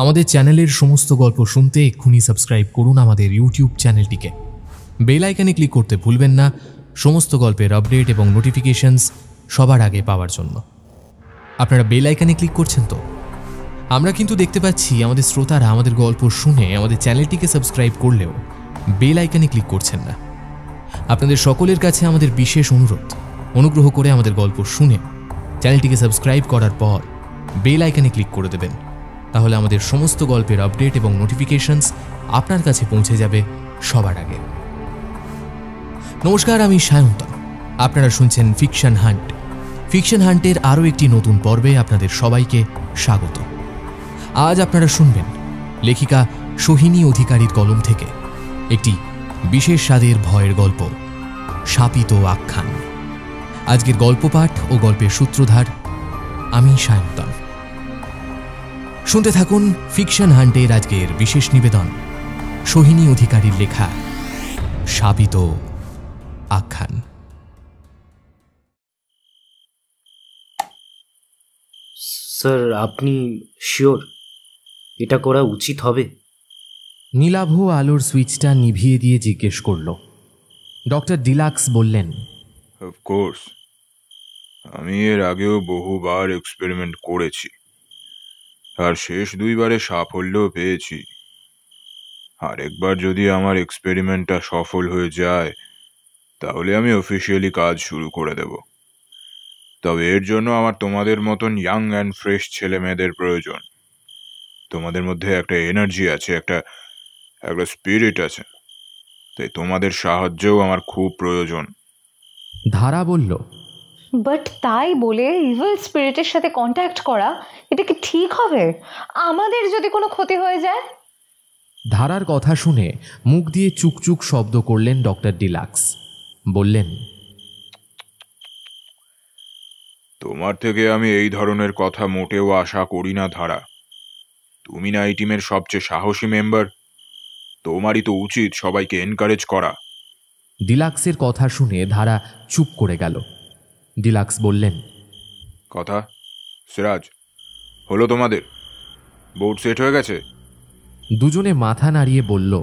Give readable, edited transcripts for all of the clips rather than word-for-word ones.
আমাদের চ্যানেলের সমস্ত গল্প শুনতে এক্ষুনি সাবস্ক্রাইব করুন আমাদের ইউটিউব চ্যানেলটিকে। বেল আইকনে ক্লিক করতে ভুলবেন না সমস্ত গল্পের আপডেট এবং নোটিফিকেশনস সবার আগে পাওয়ার জন্য। আপনারা বেল আইকনে ক্লিক করছেন তো? আমরা কিন্তু দেখতে পাচ্ছি আমাদের শ্রোতারা আমাদের গল্প শুনে আমাদের চ্যানেলটিকে সাবস্ক্রাইব করলেও বেল আইকনে ক্লিক করছেন না। আপনাদের সকলের কাছে আমাদের বিশেষ অনুগ্রহ করে আমাদের গল্প শুনে চ্যানেলটিকে সাবস্ক্রাইব করার পর বেল আইকনে ক্লিক করে দেবেন। তাহলে আমাদের সমস্ত গল্পের আপডেট এবং নোটিফিকেশনস আপনার কাছে পৌঁছে যাবে সবার আগে। নমস্কার, আমি সায়ন্তন। আপনারা শুনছেন ফিকশন হান্ট। ফিকশন হান্টের আরও একটি নতুন পর্বে আপনাদের সবাইকে স্বাগত। আজ আপনারা শুনবেন লেখিকা সোহিনী অধিকারীর কলম থেকে একটি বিশেষ স্বাদের ভয়ের গল্প, শাপিত আখ্যান। আজকের গল্প পাঠ ও গল্পের সূত্রধার আমি সায়ন্তন। শুনতে থাকুন ফিকশন হান্টের আজকের বিশেষ নিবেদন, সোহিনী অধিকারীর লেখা শাপিত আখ্যান। স্যার, আপনি শিওর এটা করা উচিত হবে? নীলাভ আলোর সুইচটা নিভিয়ে দিয়ে জিজ্ঞেস করল। ডক্টর ডিলাক্স বললেন, অফকোর্স, আমি এর আগেও বহুবার এক্সপেরিমেন্ট করেছি, আর শেষ দুইবারে সাফল্যও পেয়েছি। আর একবার যদি আমার এক্সপেরিমেন্টটা সফল হয়ে যায় তাহলে আমি অফিসিয়ালি কাজ শুরু করে দেব। তবে এর জন্য আমার তোমাদের মতন ইয়াং অ্যান্ড ফ্রেশ ছেলে মেয়েদের প্রয়োজন। তোমাদের মধ্যে একটা এনার্জি আছে, একটা স্পিরিট আছে, তাই তোমাদের সাহায্যও আমার খুব প্রয়োজন। ধারা বলল, বাট তাই বলে ইভিল স্পিরিটের সাথে কন্ট্যাক্ট করা, এটা কি ঠিক হবে? আমাদের যদি কোনো ক্ষতি হয়ে যায়? ধারার কথা শুনে মুখ দিয়ে চুকচুক শব্দ করলেন ডক্টর ডিলাক্স। বললেন, তোমার থেকে আমি এই ধরনের কথা মোটেও আশা করি না ধারা। তুমি না এই টিমের সবচেয়ে সাহসী মেম্বার, তোমারই তো উচিত সবাইকে এনকারেজ করা। ডিলাক্সের কথা শুনে ধারা চুপ করে গেল। ডিলাক্স বললেন, কথা সিরাজ, হলো তোমাদের? বোর্ড সেট হয়ে গেছে? দুজনে মাথা নাড়িয়ে বলল,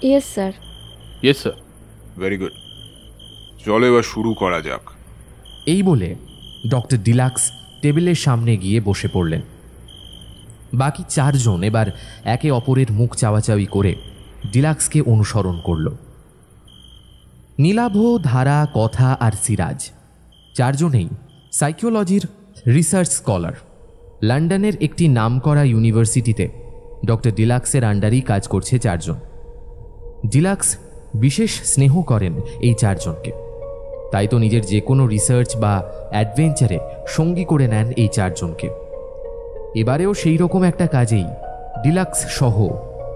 yes sir. Yes sir. Very good, চলো এবার শুরু করা যাক। এই বলে ডক্টর ডিলাক্স টেবিলের সামনে গিয়ে বসে পড়লেন। বাকি চারজন এবার একে অপরের মুখ চাওয়াচাওয়ি করে ডিলাক্সকে অনুসরণ করল। নীলাভ, ধারা, কথা আর সিরাজ চারজনেই সাইকোলজির রিসার্চ স্কলার। লন্ডনের একটি নামকরা ইউনিভার্সিটিতে ডক্টর ডিলাক্সের আন্ডারেই কাজ করছে চারজন। ডিলাক্স বিশেষ স্নেহ করেন এই চারজনকে, তাই তো নিজের যে কোনো রিসার্চ বা অ্যাডভেঞ্চারে সঙ্গী করে নেন এই চারজনকে। এবারেও সেই রকম একটা কাজেই ডিলাক্স সহ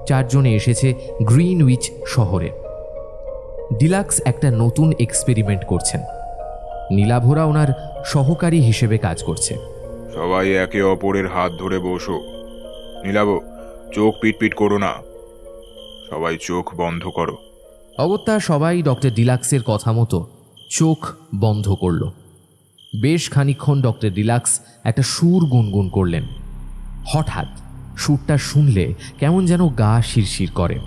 চারজনে এসেছে গ্রিনউইচ শহরে। ডিলাক্স একটা নতুন এক্সপেরিমেন্ট করছেন। নীলাভরা ওনার সহকারী হিসেবে কাজ করছে। সবাই একে অপরের হাত ধরে বসো। নীলাভ, চোখ পিটপিট করো না, সবাই চোখ বন্ধ করো। অগত্যা সবাই ডক্টর ডিলাক্সের কথা মতো চোখ বন্ধ করল। বেশ খানিকক্ষণ ডক্টর ডিলাক্স একটা সুর গুনগুন করলেন। হঠাৎ সুরটা শুনলে কেমন যেন গা শিরশির করে।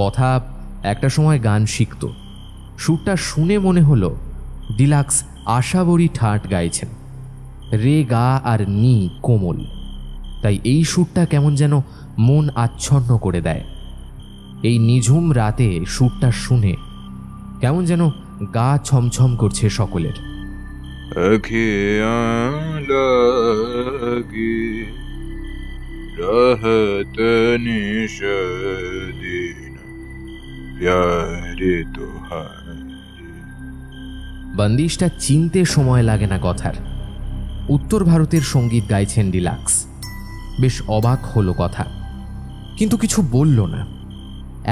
কথা একটা সময় গান শিখত। সুরটা শুনে মনে হলো ডিলাক্স আশাবরী ঠাট গাইছেন। রে গা আর নি কোমল, তাই এই সুরটা কেমন যেন মন আচ্ছন্ন করে দেয়। এই নিঝুম রাতে সুরটা শুনে কেমন যেন গা ছমছম করছে সকলের। বন্দিশটা চিনতে সময় লাগে না কথার। উত্তর ভারতের সঙ্গীত গাইছেন ডিলাক্স। বেশ অবাক হলো কথা, কিন্তু কিছু বলল না।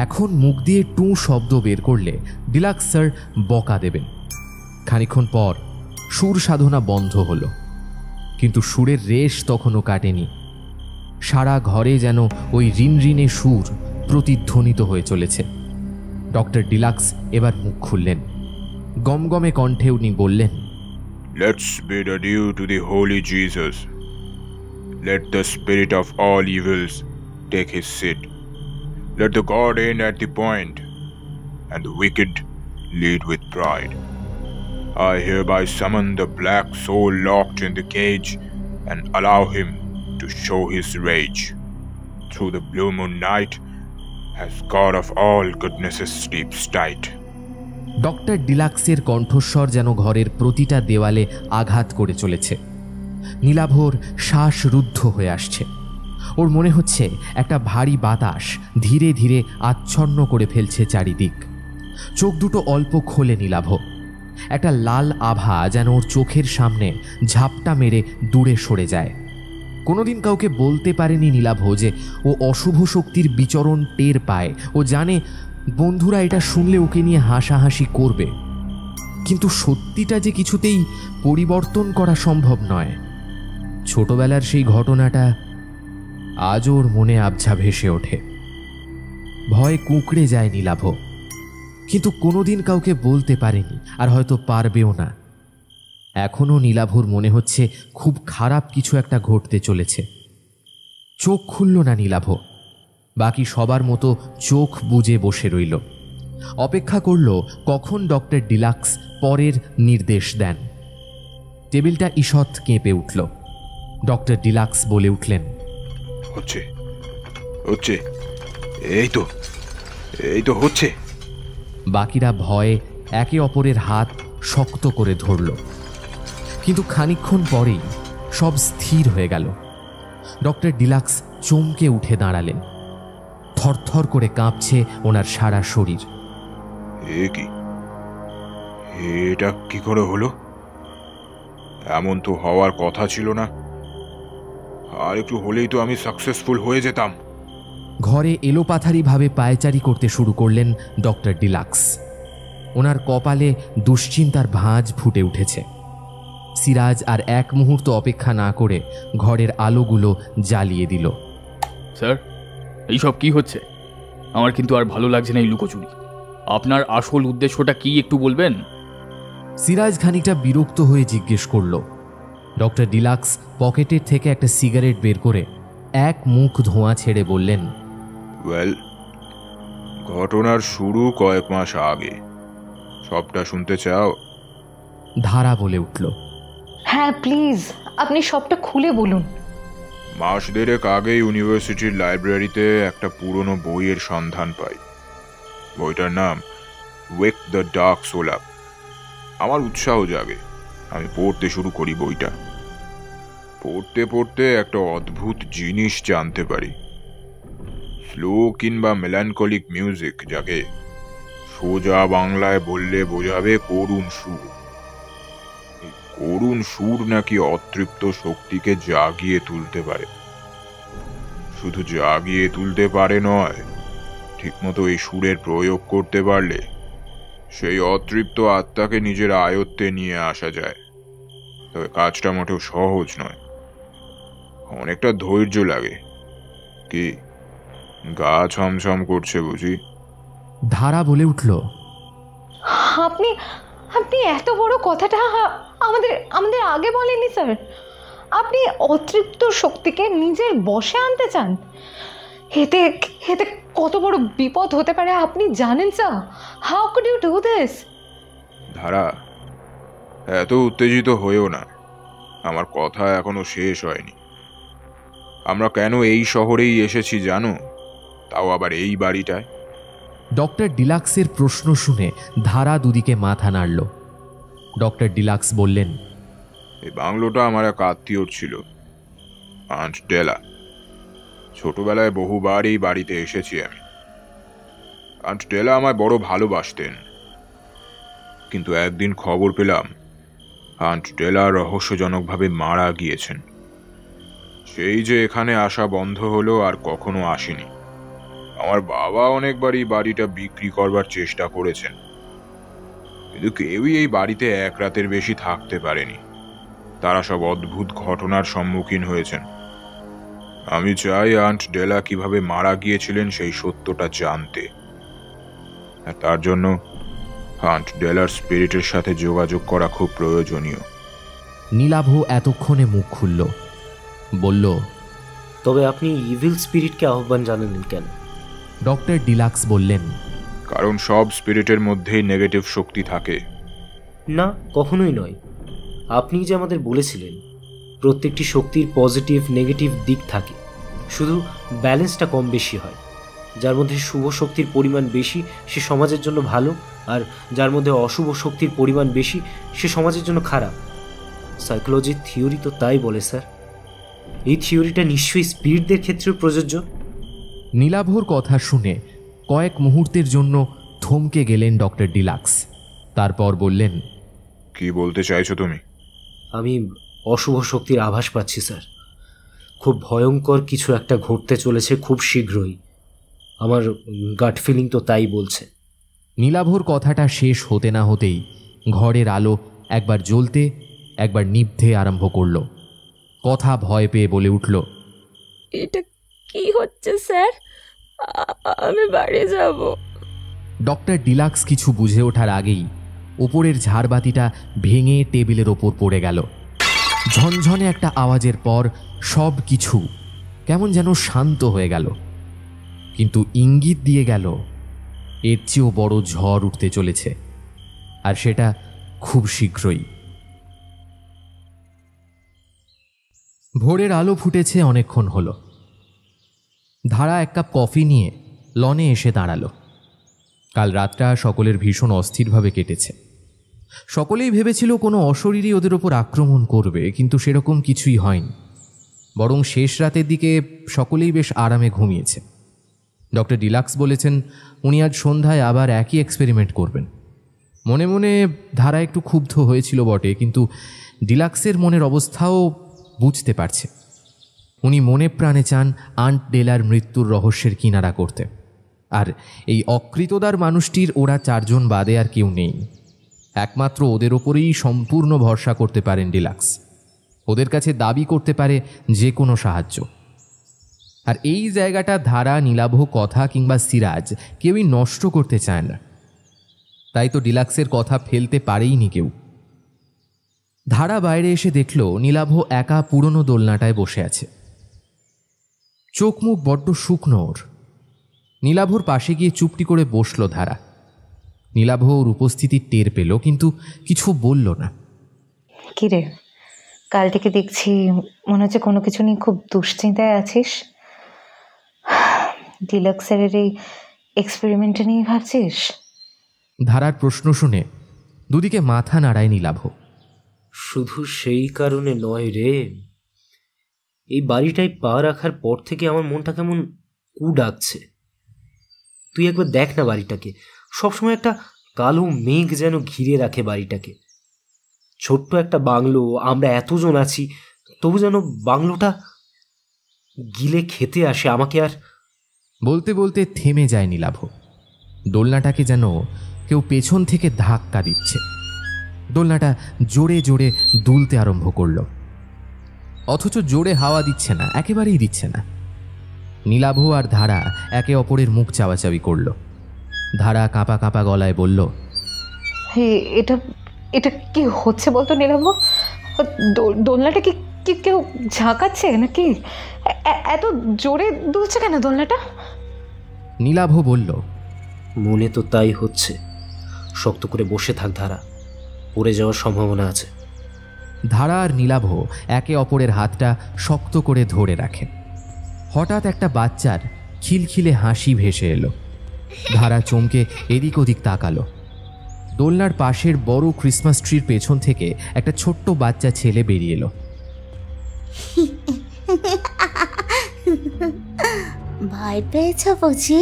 এখন মুখ দিয়ে টু শব্দ বের করলে ডিলাক্স স্যার বকা দেবেন। খানিকক্ষণ পর সুর সাধনা বন্ধ হলো, কিন্তু সুরের রেশ তখনও কাটেনি। সারা ঘরে যেন ওই রিনরিনে সুর প্রতিধ্বনিত হয়ে চলেছে। ডক্টর ডিলাক্স এবার মুখ খুললেন। গমগমে কণ্ঠে উনি বললেন, Let's bid adieu to the holy Jesus. let the spirit of all evils take his seat. Let the god end at the point, and the wicked lead with pride. I hereby summon the black soul locked in the cage and allow him to show his rage. Through the blue moon night, as god of all goodnesses sleeps tight. Doctor ডিলাক্সের কণ্ঠস্বর যেন ঘরের প্রতিটা দেওয়ালে আঘাত করে চলেছে। নীলাভর শ্বাসরুদ্ধ হয়ে আসছে। ওর মনে হচ্ছে একটা ভারী বাতাস ধীরে ধীরে আচ্ছন্ন করে ফেলছে চারিদিক। চোখ দুটো অল্প খোলে নীলাভ। একটা লাল আভা যেন ওর চোখের সামনে ঝাপটা মেরে দূরে সরে যায়। কোনোদিন কাউকে বলতে পারেনি নীলাভ যে ও অশুভ শক্তির বিচরণ টের পায়। ও জানে বন্ধুরা এটা শুনলে ওকে নিয়ে হাসাহাসি করবে, কিন্তু সত্যিটা যে কিছুতেই পরিবর্তন করা সম্ভব নয়। ছোটবেলার সেই ঘটনাটা আজ ওর মনে আবছা ভেসে ওঠে। ভয় কুঁকড়ে যায় নীলাভ, কিন্তু কোনোদিন কাউকে বলতে পারেনি, আর হয়তো পারবেও না। এখনও নীলাভর মনে হচ্ছে খুব খারাপ কিছু একটা ঘটতে চলেছে। চোখ খুলল না নীলাভ। বাকি সবার মতো চোখ বুজে বসে রইল। অপেক্ষা করল কখন ডক্টর ডিলাক্স পরের নির্দেশ দেন। টেবিলটা ঈষৎ কেঁপে উঠল। ডক্টর ডিলাক্স বলে উঠলেন, হচ্ছে হচ্ছে, এই তো হচ্ছে। বাকিরা ভয়ে একে অপরের হাত শক্ত করে ধরল, কিন্তু খানিকক্ষণ পরেই সব স্থির হয়ে গেল। ডক্টর ডিলাক্স চমকে উঠে দাঁড়ালেন। থরথর করে কাঁপছে ওনার সারা শরীর। এটা কি করে হলো? এমন তো হওয়ার কথা ছিল না। আর একটু হলেই তো আমি সাকসেসফুল হয়ে যেতাম। ঘরে এলোপাথারিভাবে পায়চারি করতে শুরু করলেন ডক্টর ডিলাক্স। ওনার কপালে দুশ্চিন্তার ভাঁজ ফুটে উঠেছে। সিরাজ আর এক মুহূর্ত অপেক্ষা না করে ঘরের আলোগুলো জ্বালিয়ে দিল। স্যার, এইসব কি হচ্ছে? আমার কিন্তু আর ভালো লাগছে না এই লুকোচুরি। আপনার আসল উদ্দেশ্যটা কি একটু বলবেন? সিরাজ খানিকটা বিরক্ত হয়ে জিজ্ঞেস করল। ডক্টর ডিলাক্স পকেটের থেকে একটা সিগারেট বের করে এক মুখ ধোঁয়া ছেড়ে বললেন, ওয়েল, ঘটনার শুরু কয়েক মাস আগে। সবটা শুনতে চাও? ধারা বলে উঠল, হ্যাঁ প্লিজ, আপনি সবটা খুলে বলুন। মাস দেড়েক আগে ইউনিভার্সিটির লাইব্রেরিতে একটা পুরনো বইয়ের সন্ধান পাই। বইটার নাম ওয়েক দ্য ডার্ক সোল আপ। আমার উৎসাহ জাগে, আমি পড়তে শুরু করি বইটা। পড়তে পড়তে একটা অদ্ভুত জিনিস জানতে পারি। স্লো কিংবা মেলানকলিক মিউজিক, যাকে সোজা বাংলায় বললে বোঝাবে করুণ সুর। করুণ সুর নাকি অতৃপ্ত শক্তিকে জাগিয়ে তুলতে পারে। শুধু জাগিয়ে তুলতে পারে নয়, ঠিকমতো এই সুরের প্রয়োগ করতে পারলে সেই অতৃপ্ত আত্মাকে নিজের আয়ত্তে নিয়ে আসা যায়। তবে কাজটা মোটেও সহজ নয়, অনেকটা ধৈর্য লাগে। কি গা ছমছম করছে বুঝি? ধারা বলে উঠল, আপনি আপনি এত বড় কথাটা আমাদের আগে বলেননি স্যার। আপনি অতৃপ্ত শক্তিকে নিজের বশে আনতে চান? এতে এতে কত বড় বিপদ হতে পারে আপনি জানেন sir? How could you do this? Dhara, এত উত্তেজিত হয়েও না, আমার কথা এখনো শেষ হয়নি। আমরা কেন এই শহরেই এসেছি জানো? তাও আবার এই বাড়িটায়। ডক্টর ডিলাক্সের প্রশ্ন শুনে ধারা দুদিকে মাথা নাড়ল। ডক্টর ডিলাক্স বললেন, এই বাংলোটা আমার এক আত্মীয়র ছিল, আন্ট ডেলা। ছোটবেলায় বহুবার এই বাড়িতে এসেছি আমি। আন্ট ডেলা আমায় বড় ভালোবাসতেন, কিন্তু একদিন খবর পেলাম আন্ট ডেলা রহস্যজনকভাবে মারা গিয়েছেন। সেই যে এখানে আসা বন্ধ হলো, আর কখনো আসেনি। আমার বাবা অনেকবারই বাড়িটা বিক্রি করবার চেষ্টা করেছেন, কিন্তু কেউই এই বাড়িতে এক রাতের বেশি থাকতে পারেনি। তারা সব অদ্ভুত ঘটনার সম্মুখীন হয়েছেন। আমি চাই আন্ট ডেলা কিভাবে মারা গিয়েছিলেন সেই সত্যটা জানতে। আর তার জন্য আন্ট ডেলার স্পিরিটের সাথে যোগাযোগ করা খুব প্রয়োজনীয়। নীলাভ এতক্ষণে মুখ খুলল, বলল, তবে আপনি ইভিল স্পিরিটকে আহ্বান জানালেন কেন? ডক্টর ডিলাক্স বললেন, কারণ সব স্পিরিটের মধ্যেই নেগেটিভ শক্তি থাকে। না, কখনোই নয়। আপনি যে আমাদের বলেছিলেন প্রত্যেকটি শক্তির পজিটিভ নেগেটিভ দিক থাকে, শুধু ব্যালেন্সটা কম বেশি হয়। যার মধ্যে শুভ শক্তির পরিমাণ বেশি সে সমাজের জন্য ভালো, আর যার মধ্যে অশুভ শক্তির পরিমাণ বেশি সে সমাজের জন্য খারাপ। সাইকোলজির থিওরি তো তাই বলে স্যার। এই থিওরিটা নিশ্চয়ই স্পিরিটদের ক্ষেত্রেও প্রযোজ্য। নীলাভর কথা শুনে কয়েক মুহূর্তের জন্য থমকে গেলেন ডক্টর ডিলাক্স। তারপর বললেন, কি বলতে চাইছো তুমি? আমি অশুভ শক্তির আভাস পাচ্ছি স্যার। খুব ভয়ঙ্কর কিছু একটা ঘটতে চলেছে খুব শীঘ্রই। আমার গাট ফিলিং তো তাই বলছে। নীলাভর কথাটা শেষ হতে না হতেই ঘরের আলো একবার জ্বলতে একবার নিভতে আরম্ভ করল। কথা ভয় পেয়ে বলে উঠল, এটা কি হচ্ছে স্যার? আমি বাড়ি যাব। ডক্টর ডিলাক্স কিছু বুঝে ওঠার আগেই ওপরের ঝাড়বাতিটা ভেঙে টেবিলের ওপর পড়ে গেল। ঝনঝনে একটা আওয়াজের পর সব কিছু কেমন যেন শান্ত হয়ে গেল, কিন্তু ইঙ্গিত দিয়ে গেল এর চেয়েও বড় ঝড় উঠতে চলেছে, আর সেটা খুব শীঘ্রই। ভোরের আলো ফুটেছে অনেকক্ষণ হলো। ধারা এক কাপ কফি নিয়ে লনে এসে দাঁড়ালো। কাল রাতটা সকলের ভীষণ অস্থিরভাবে কেটেছে। সকলেই ভেবেছিল কোনো অশরীরী ওদের ওপর আক্রমণ করবে, কিন্তু সেরকম কিছুই হয়নি। বরং শেষ রাতের দিকে সকলেই বেশ আরামে ঘুমিয়েছে। ডক্টর ডিলাক্স বলেছেন উনি আজ সন্ধ্যায় আবার একই এক্সপেরিমেন্ট করবেন। মনে মনে ধারা একটু ক্ষুব্ধ হয়েছিল বটে, কিন্তু ডিলাক্সের মনের অবস্থাও বুঝতে পারছে। উনি মনে প্রাণে চান আন্ট ডেলার মৃত্যুর রহস্যের কিনারা করতে, আর এই অকৃতদার মানুষটির ওরা চারজন বাদে আর কেউ নেই। একমাত্র ওদের ওপরেই সম্পূর্ণ ভরসা করতে পারেন ডিলাক্স। ওদের কাছে দাবি করতে পারে যে কোনো সাহায্য। আর এই জায়গাটা ধারা, নীলাভ, কথা কিংবা সিরাজ কেউই নষ্ট করতে চায় না। তাই তো ডিলাক্সের কথা ফেলতে পারেইনি কেউ। ধারা বাইরে এসে দেখল নীলাভ একা পুরনো দোলনাটায় বসে আছে। চোখ মুখ বড্ড শুকনো ওর। নীলাভর পাশে গিয়ে চুপটি করে বসল ধারা। নীলাভ ওর উপস্থিতির টের পেল, কিন্তু কিছু বলল না। কিরে, কাল থেকে দেখছি মনে হচ্ছে কোনো কিছু নিয়ে খুব দুশ্চিন্তায় আছিস। ডিলাক্সের এই এক্সপেরিমেন্টটা নিয়ে ভাবছিস? ধারার প্রশ্ন শুনে দুদিকে মাথা নাড়ায় নীলাভ। শুধু সেই কারণে নয় রে, এই বাড়িটায় পা রাখার পর থেকে আমার মনটা কেমন কু ডাকছে। তুই একবার দেখ না বাড়িটাকে, সবসময় একটা কালো মেঘ যেন ঘিরে রাখে বাড়িটাকে। ছোট্ট একটা বাংলো, আমরা এতজন আছি, তবু যেন বাংলোটা গিলে খেতে আসে আমাকে। আর বলতে বলতে থেমে যায় নীলাভ। দোলনাটাকে যেন কেউ পেছন থেকে ধাক্কা দিচ্ছে। দোলনাটা জোরে জোরে দুলতে আরম্ভ করল, অথচ জোরে হাওয়া দিচ্ছে না, একেবারেই দিচ্ছে না। নীলাভ আর ধারা একে অপরের মুখ চাওয়াচাওয়ি করল। ধারা কাঁপা কাঁপা গলায় বলল, এটা এটা কি হচ্ছে বলতো নীলাভ? দোলনাটা কি কেউ ঝাঁকাচ্ছে নাকি? এত জোরে দুলছে কেন দোলনাটা? নীলাভ বলল, মনে তো তাই হচ্ছে। শক্ত করে বসে থাক ধারা, পড়ে যাওয়ার সম্ভাবনা আছে। ধারা আর নীলাভ একে অপরের হাতটা শক্ত করে ধরে রাখে। হঠাৎ একটা বাচ্চার খিলখিলে হাসি ভেসে এলো। ধারা চমকে এদিক ওদিক তাকালো। দোলনার পাশের বড় ক্রিসমাস ট্রির পেছন থেকে একটা ছোট্ট বাচ্চা ছেলে বেরিয়ে এলো। ভয় পেয়েছ বুঝি?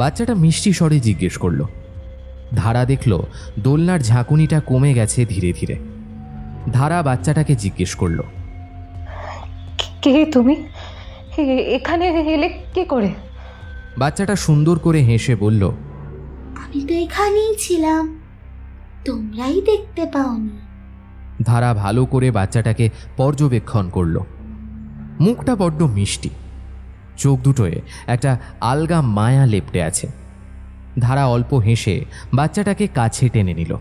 বাচ্চাটা মিষ্টি স্বরে জিজ্ঞেস করলো। ধারা দেখল দোলনার ঝাঁকুনিটা কমে গেছে ধীরে ধীরে। ধারা বাচ্চাটাকে জিজ্ঞেস করলো, কে তুমি? এখানে এলে কে করে? বাচ্চাটা সুন্দর করে হেসে বলল, আমি তো এখানেই ছিলাম, তোমরাই দেখতে পাওনি। ধারা ভালো করে বাচ্চাটাকে পর্যবেক্ষণ করল। মুখটা বড্ড মিষ্টি, চোখ দুটোয় একটা আলগা মায়া লেপটে আছে। ধারা অল্প হেসে বাচ্চাটাকে কাছে টেনে নিল।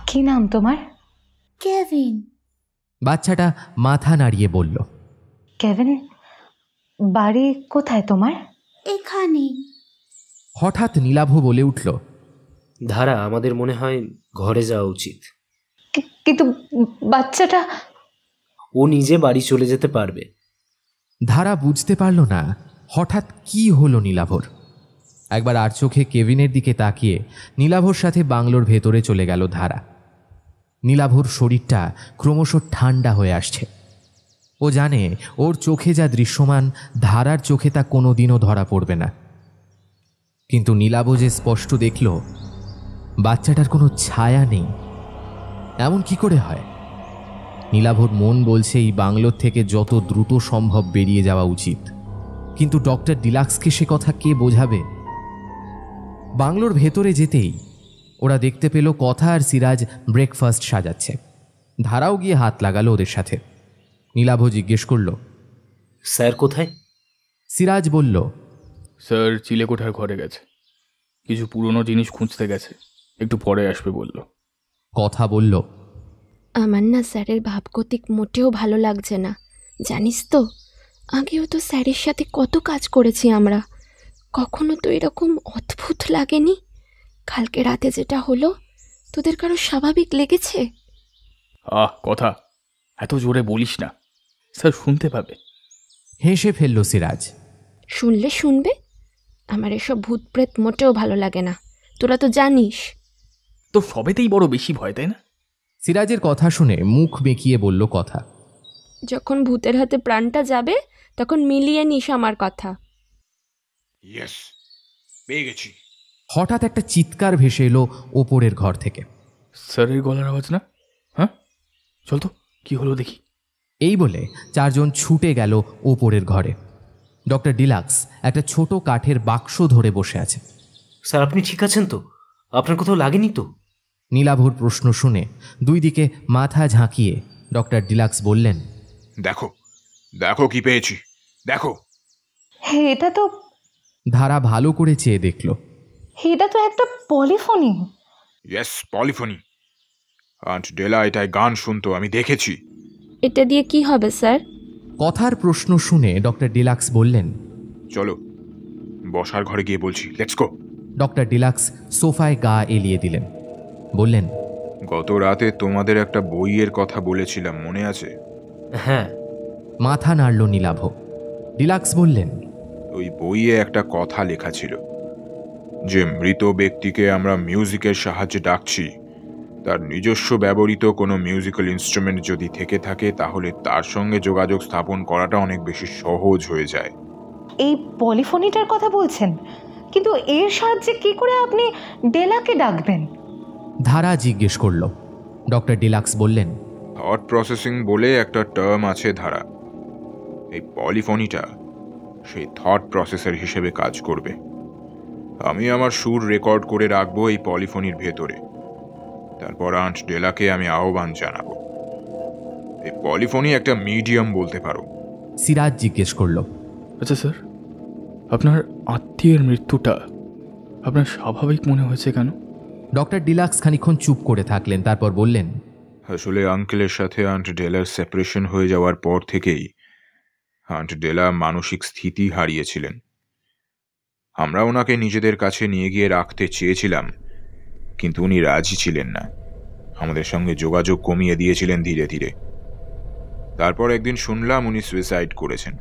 কি নাম তোমার? কেভিন। বাচ্চাটা মাথা নাড়িয়ে বলল, কেভিন, বাড়ি কোথায় তোমার? এখানে। হঠাৎ নীলাভ বলে উঠল, ধারা, আমাদের মনে হয় ঘরে যাওয়া উচিত। কিন্তু বাচ্চাটা। ও নিজে বাড়ি চলে যেতে পারবে। ধারা বুঝতে পারল না হঠাৎ কি হলো নীলাভর। একবার আর চোখে কেভিনের দিকে তাকিয়ে নীলাভর সাথে বাংলোর ভেতরে চলে গেল ধারা। নীলাভর শরীরটা ক্রমশ ঠান্ডা হয়ে আসছে। ও জানে ওর চোখে যা দৃশ্যমান ধারার চোখে তা কোনোদিনও ধরা পড়বে না। কিন্তু নীলাভ যে স্পষ্ট দেখল বাচ্চাটার কোনো ছায়া নেই। এমন কি করে হয়? নীলাভর মন বলছে এই বাংলোর থেকে যত দ্রুত সম্ভব বেরিয়ে যাওয়া উচিত, কিন্তু ডক্টর ডিলাক্সকে সে কথা কে বোঝাবে? বাংলোর ভেতরে যেতেই ওরা দেখতে পেল কথা আর সিরাজ ব্রেকফাস্ট সাজাচ্ছে। ধারাও গিয়ে হাত লাগালো ওদের সাথে। নীলাভ জিজ্ঞেস করল, স্যার কোথায়? সিরাজ বলল, স্যার চিলেকোঠার ঘরে গেছে, কিছু পুরনো জিনিস খুঁজতে গেছে, একটু পরে আসবে বলল। কথা বলল, আমার না স্যারের ভাবগতিক মোটেও ভালো লাগছে না, জানিস তো। আগেও তো স্যারের সাথে কত কাজ করেছি আমরা, কখনো তো এরকম অদ্ভুত লাগেনি। কালকে রাতে যেটা হলো, তোদের কারো স্বাভাবিক লেগেছে? কথা এত জোরে বলিস না, স্যার শুনতে পাবে। হেসে ফেলল সিরাজ। শুনলে শুনবে, আমার এসব ভূত প্রেত মোটেও ভালো লাগে না, তোরা তো জানিস। তো সবেতেই বড় বেশি ভয়, তাই না? সিরাজের কথা শুনে মুখ বেঁকিয়ে বলল কথা, যখন ভূতের হাতে প্রাণটা যাবে তখন মিলিয়ে নিস আমার কথা। ইয়েস, পেয়ে গেছি। হঠাৎ একটা চিৎকার ভেসে এলো ওপরের ঘর থেকে। স্যারের গলার আওয়াজ না? হ্যাঁ, চল তো, কি হলো দেখি। এই বলে চারজন ছুটে গেল ওপরের ঘরে। ডক্টর ডিলাক্স একটা ছোট কাঠের বাক্স ধরে বসে আছে। স্যার আপনি ঠিক আছেন তো? আপনার কোথাও লাগেনি তো? নীলাভর প্রশ্ন শুনে দুই দিকে মাথা ঝাঁকিয়ে ডক্টর ডিলাক্স বললেন, দেখো দেখো কি পেয়েছি, দেখো। এটা তো ধারা ভালো করে চেয়ে দেখল। এটা তো একটা পলিফোনি। Yes, polyphony. আন্ট ডেলা এটায় গান শুনতো, আমি দেখেছি। এটা দিয়ে কি হবে স্যার? কথার প্রশ্ন শুনে ডক্টর ডিলাক্স বললেন, চলো বসার ঘরে গিয়ে বলছি, লেটস গো। ডক্টর ডিলাক্স সোফায় গা এলিয়ে দিলেন। বললেন, গত রাতে তোমাদের একটা বইয়ের কথা বলেছিলাম, মনে আছে? হ্যাঁ। মাথা নাড়ল নীলাভ। ডিলাক্স বললেন, ওই বইয়ে একটা কথা লেখা ছিল যে মৃত ব্যক্তিকে আমরা মিউজিকের সাহায্যে ডাকছি, তার নিজস্ব ব্যবহৃত কোনো মিউজিক্যাল ইনস্ট্রুমেন্ট যদি থেকে থাকে তাহলে তার সঙ্গে যোগাযোগ স্থাপন করাটা অনেক বেশি সহজ হয়ে যায়। এই পলিফোনিটার কথা বলছেন, কিন্তু এর সাহায্যে কি করে আপনি ডেলাকে ডাকবেন? ধারা জিজ্ঞেস করল। ডক্টর ডিলাক্স বললেন, থট প্রসেসিং বলে একটা টার্ম আছে ধারা। এই পলিফোনিটা সেই থট প্রসেসর হিসেবে কাজ করবে। আমি আমার সুর রেকর্ড করে রাখবো এই পলিফোনির ভেতরে, তারপর আন্ট ডেলাকে আমি আহ্বান জানাবো। এই পলিফোনি একটা মিডিয়াম বলতে পারো। সিরাজ জিজ্ঞেস করল, আচ্ছা স্যার, আপনার আত্মীয়ের মৃত্যুটা আপনার স্বাভাবিক মনে হয়েছে কেন? ডক্টর ডিলাক্স খানিকক্ষণ চুপ করে থাকলেন, তারপর বললেন, আসলে আঙ্কেলের সাথে আন্ট ডেলার সেপারেশন হয়ে যাওয়ার পর থেকেই আন্ট ডেলা মানসিক স্থিতি হারিয়েছিলেন। আমরা ওনাকে নিজেদের কাছে নিয়ে গিয়ে রাখতে চেয়েছিলাম, কিন্তু উনি রাজি ছিলেন না। আমাদের সঙ্গে যোগাযোগ কমিয়ে দিয়েছিলেন ধীরে ধীরে। তারপর একদিন শুনলাম উনি সুইসাইড করেছেন।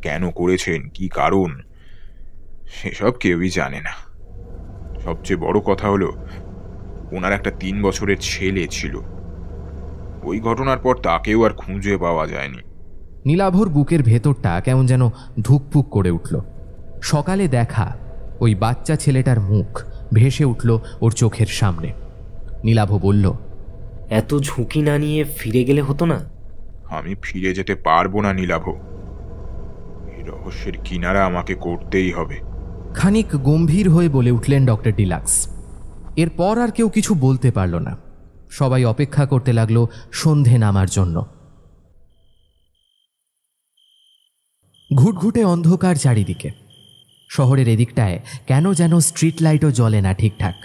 কেন করেছেন, কি কারণ, সেসব কেউই জানে না। সবচেয়ে বড় কথা হলো ওনার একটা 3 বছরের ছেলে ছিল। ওই ঘটনার পর তাকেও আর খুঁজে পাওয়া যায়নি। নীলাভর বুকের ভেতরটা কেমন যেন ধুকপুক করে উঠল। সকালে দেখা ওই বাচ্চা ছেলেটার মুখ ভেসে উঠল ওর চোখের সামনে। নীলাভ বলল, এত ঝুঁকি না নিয়ে ফিরে গেলে হতো না? আমি ফিরে যেতে পারবো না নীলাভ, এই রহস্যের কিনারা আমাকে করতেই হবে। খানিক গম্ভীর হয়ে বলে উঠলেন ডক্টর ডিলাক্স। এরপর আর কেউ কিছু বলতে পারল না। সবাই অপেক্ষা করতে লাগলো সন্ধে নামার জন্য। ঘুটঘুটে অন্ধকার চারিদিকে। শহরের এদিকটায় কেন যেন স্ট্রিট লাইটও জ্বলে না ঠিকঠাক।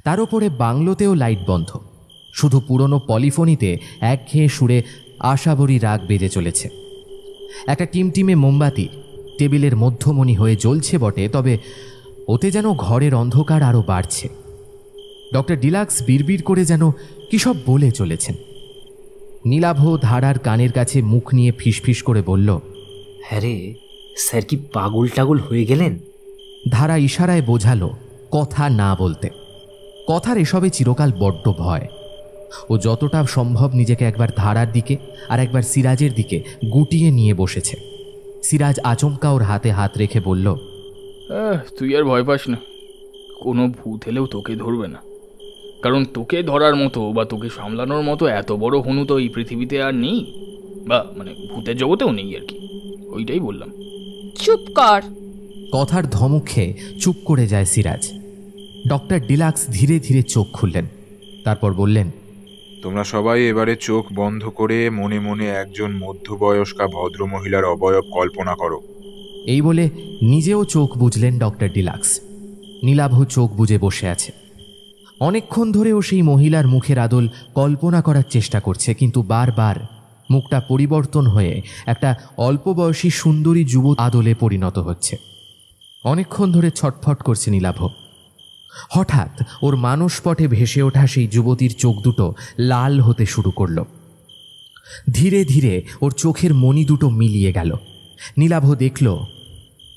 তার উপরে বাংলোতেও লাইট বন্ধ। শুধু পুরনো পলিফোনিতে একঘেয়ে সুরে আশাবরী রাগ বেজে চলেছে। একটা টিমটিমে মোমবাতি টেবিলের মধ্যমণি হয়ে জ্বলছে বটে, তবে ওতে যেন ঘরের অন্ধকার আরও বাড়ছে। ডক্টর ডিলাক্স বিড়বিড় করে যেন কী সব বলে চলেছেন। নীলাভ ধারার কানের কাছে মুখ নিয়ে ফিসফিস করে বলল, হ্যাঁ রে, স্যার কি পাগল টাগল হয়ে গেলেন? ধারা ইশারায় বোঝালো কথা না বলতে। কথার এসবে চিরকাল বড্ড ভয়। ও যতটা সম্ভব নিজেকে একবার ধারার দিকে আর একবার সিরাজের দিকে গুটিয়ে নিয়ে বসেছে। সিরাজ আচমকা ওর হাতে হাত রেখে বলল, তুই আর ভয় পাস না, কোনো ভূত এলেও তোকে ধরবে না। কারণ তোকে ধরার মতো বা তোকে সামলানোর মতো এত বড় হনু তো এই পৃথিবীতে আর নেই, বা মানে ভূতের জগতেও নেই আর কি। ওইটাই বললাম। চুপ কর। কথার ধমক খেয়ে চুপ করে যায় সিরাজ। ডক্টর ডিলাক্স ধীরে ধীরে চোখ খুললেন, তারপর বললেন, তোমরা সবাই এবারে চোখ বন্ধ করে মনে মনে একজন মধ্যবয়স্কা ভদ্রমহিলার অবয়ব কল্পনা করো। এই বলে নিজেও চোখ বুঝলেন ডক্টর ডিলাক্স। নীলাভ চোখ বুজে বসে আছে। অনেকক্ষণ ধরেও সেই মহিলার মুখের আদল কল্পনা করার চেষ্টা করছে, কিন্তু বারবার মুখটা পরিবর্তন হয়ে একটা অল্প বয়সী সুন্দরী যুব আদলে পরিণত হচ্ছে। অনেকক্ষণ ধরে ছটফট করছে নীলাভ। হঠাৎ ওর মানসপটে ভেসে ওঠা সেই যুবতীর চোখ দুটো লাল হতে শুরু করল। ধীরে ধীরে ওর চোখের মণি দুটো মিলিয়ে গেল। নীলাভ দেখল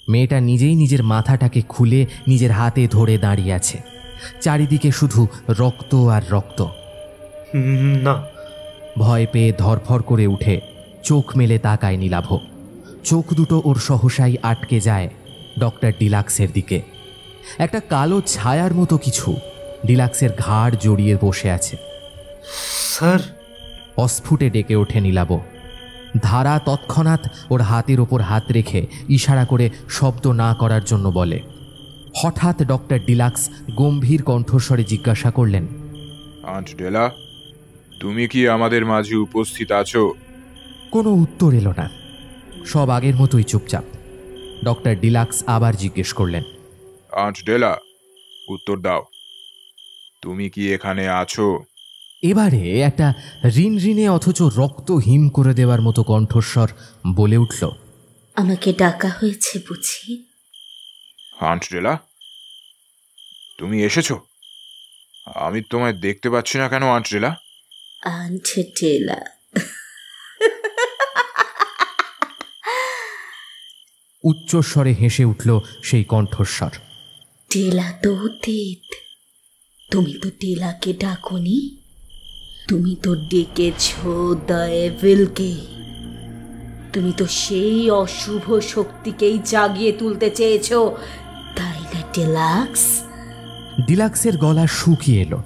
মেয়েটা নিজেই নিজের মাথাটাকে খুলে নিজের হাতে ধরে দাঁড়িয়ে আছে। চারিদিকে শুধু রক্ত আর রক্ত। না। ভয় পেয়ে ধরফর করে উঠে চোখ মেলে তাকায় নীলাভ। চোখ দুটো ওর সহসাই আটকে যায় ডক্টর ডিলাক্সের দিকে। একটা কালো ছায়ার মতো কিছু ডিলাক্সের ঘাড় জড়িয়ে বসে আছে। স্যার! অস্ফুটে ডেকে ওঠে নীলাভ। ধারা তৎক্ষণাৎ ওর হাতের ওপর হাত রেখে ইশারা করে শব্দ না করার জন্য বলে। হঠাৎ ডক্টর ডিলাক্স গম্ভীর কণ্ঠস্বরে জিজ্ঞাসা করলেন, আন্ট ডেলা, তুমি কি আমাদের মাঝে উপস্থিত আছো? কোনো উত্তর এলো না। সব আগের মতোই চুপচাপ। ডক্টর ডিলাক্স আবার জিজ্ঞেস করলেন, আন্ট ডেলা, উত্তর দাও, তুমি কি এখানে আছো? এবারে একটা ঋণঋণে অথচ রক্ত হিম করে দেওয়ার মতো কণ্ঠস্বর বলে উঠল, আমাকে ডাকা হয়েছে বুঝি? আন্ট ডেলা, তুমি এসেছো? আমি তোমায় দেখতে পাচ্ছি না কেন আন্ট ডেলা? আন্ট ডেলা, উচ্চস্বরে হেসে উঠল সেই কণ্ঠস্বর। ডেলা তো অতীত, তুমি তো ডেলাকে ডাকোনি, তুমি তো ডেকেছ দ্য এভিলকে। তুমি তো সেই অশুভ শক্তিকেই জাগিয়ে তুলতে চেয়েছো, তাই না ডিলাক্স? ডিলাক্সের গলা শুকিয়ে এলো।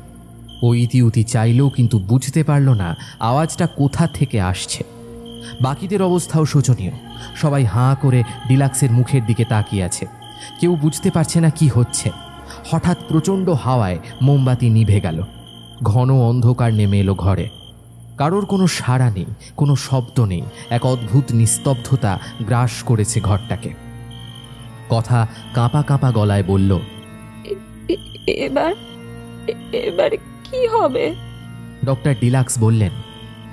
ও ইতিউতি চাইলেও কিন্তু বুঝতে পারল না আওয়াজটা কোথা থেকে আসছে। বাকিদের অবস্থাও শোচনীয়। সবাই হাঁ করে ডিলাক্সের মুখের দিকে তাকিয়ে আছে। কেউ বুঝতে পারছে না কি হচ্ছে। হঠাৎ প্রচণ্ড হাওয়ায় মোমবাতি নিভে গেল। ঘন অন্ধকার নেমে এলো ঘরে। কারোর কোনো সাড়া নেই, কোনো শব্দ নেই। এক অদ্ভুত নিস্তব্ধতা গ্রাস করেছে ঘরটাকে। কথা কাঁপা কাঁপা গলায় বলল, এবার কি হবে? ডক্টর ডিলাক্স বললেন,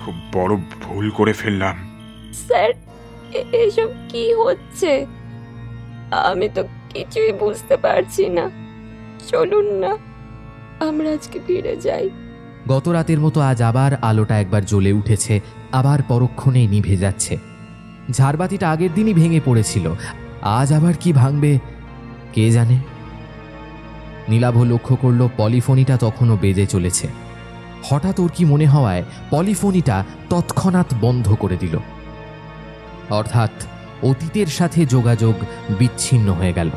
খুব বড় ভুল করে ফেললাম। স্যার, এসব কি হচ্ছে? আমি তো কিছুই বুঝতে পারছি না। চলুন না, আমরা আজকে ফিরে যাই। গত রাতের মতো আজ আবার আলোটা একবার জ্বলে উঠেছে, আবার পরক্ষণেই নিভে যাচ্ছে। ঝাড়বাতিটা আগের দিনই ভেঙে পড়েছিল, আজ আবার কি ভাঙবে কে জানে। নীলাভ লক্ষ্য করল পলিফোনিটা তখনও বেজে চলেছে। হঠাৎ ওর কি মনে হওয়ায় পলিফোনিটা তৎক্ষণাৎ বন্ধ করে দিল। অর্থাৎ অতীতের সাথে যোগাযোগ বিচ্ছিন্ন হয়ে গেল।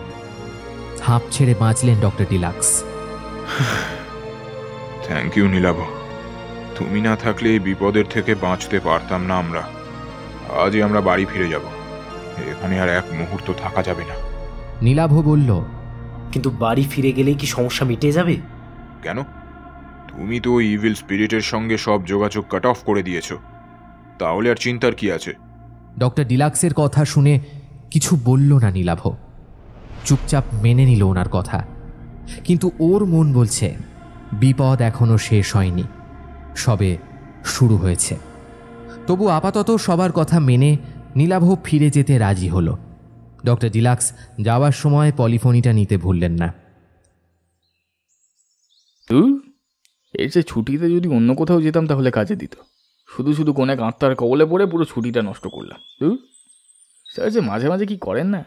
হাঁপ ছেড়ে বাঁচলেন ডক্টর ডিলাক্স। থ্যাংক ইউ নীলাভ, তুমি না থাকলে এই বিপদের থেকে বাঁচতে পারতাম না আমরা। আজই আমরা বাড়ি ফিরে যাব, এখানে আর এক মুহূর্ত থাকা যাবে না। নীলাভ বলল, কিন্তু বাড়ি ফিরে গেলেই কি সমস্যা মিটে যাবে? কেন? তুমি তো ওই ইভিল স্পিরিটের সঙ্গে সব যোগাযোগ কাট অফ করে দিয়েছো, তাহলে আর চিন্তার কি আছে? ডক্টর ডিলাক্সের কথা শুনে কিছু বলল না নীলাভ। চুপচাপ মেনে নিল ওনার কথা। কিন্তু ওর মন বলছে বিপদ এখনো শেষ হয়নি, সবে শুরু হয়েছে। তবু আপাতত সবার কথা মেনে নীলাভ ফিরে যেতে রাজি হলো। ডক্টর ডিলাক্স যাওয়ার সময় পলিফোনিটা নিতে ভুললেন না। এর যে ছুটিতে যদি অন্য কোথাও যেতাম তাহলে কাজে দিত, শুধু শুধু কোন এক আত্মার কবলে পড়ে পুরো ছুটিটা নষ্ট করলাম। স্যার যে মাঝে মাঝে কি করেন না,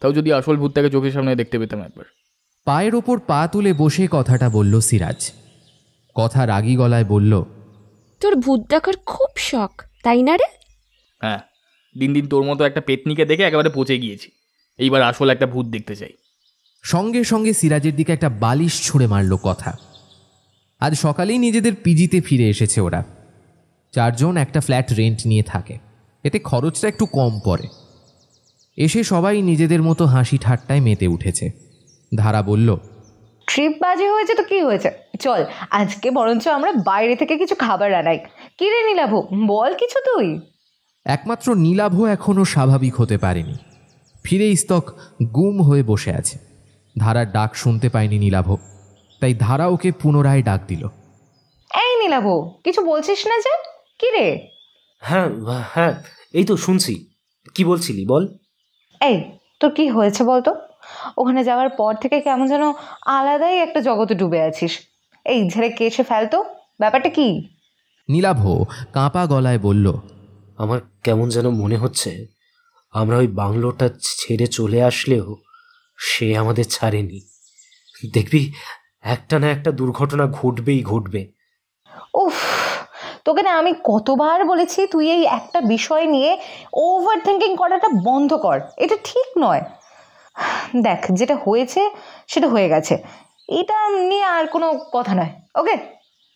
তাও যদি আসল ভূতটাকে চোখের সামনে দেখতে পেতাম একবার। পায়ের ওপর পা তুলে বসে কথাটা বলল সিরাজ। কথা রাগী গলায় বলল, তোর ভূত দেখার খুব শখ, তাই না রে? হ্যাঁ, দিন দিন তোর মতো একটা পেতনিকে দেখে একেবারে পচে গিয়েছি, এইবার আসল একটা ভূত দেখতে চাই। সঙ্গে সঙ্গে সিরাজের দিকে একটা বালিশ ছুঁড়ে মারল কথা। আজ সকালেই নিজেদের পিজিতে ফিরে এসেছে ওরা। 4 জন একটা ফ্ল্যাট রেন্ট নিয়ে থাকে, এতে খরচটা একটু কম পড়ে। এসে সবাই নিজেদের মতো হাসি ঠাট্টায় মেতে উঠেছে। ধারা বলল, ট্রিপ বাজে হয়েছে তো কি হয়েছে, চল আজকে বরঞ্চ আমরা বাইরে থেকে কিছু খাবার আনাই। কি রে নীলাভ, বল কিছু তুই। একমাত্র নীলাভ এখনও স্বাভাবিক হতে পারেনি, ফিরে স্তক গুম হয়ে বসে আছে। ধারার ডাক শুনতে পায়নি নীলাভ, তাই ধারা ওকে পুনরায় ডাক দিল। এই নীলাভ, কিছু বলছিস না যে? কি রে? হ্যাঁ হ্যাঁ, এই তো শুনছি। কি বলছিলি বল। এই তোর কি হয়েছে বলতো? ওখানে যাওয়ার পর থেকে কেমন যেন আলাদাই একটা জগতে ডুবে আছিস। এই ঝেড়ে কেসে ফেলতো, ব্যাপারটা কি? নীলাভ কাঁপা গলায় বলল, আমার কেমন যেন মনে হচ্ছে আমরা ওই বাংলোটা ছেড়ে চলে আসলেও সে আমাদের ছাড়েনি। দেখবি একটা না একটা দুর্ঘটনা ঘটবেই ঘটবে। উফ, তোকে না আমি কতবার বলেছি তুই এই একটা বিষয় নিয়ে ওভার থিঙ্কিং করাটা বন্ধ কর, এটা ঠিক নয়। দেখ, যেটা হয়েছে সেটা হয়ে গেছে, এটা নিয়ে আর কোনো কথা নয়, ওকে?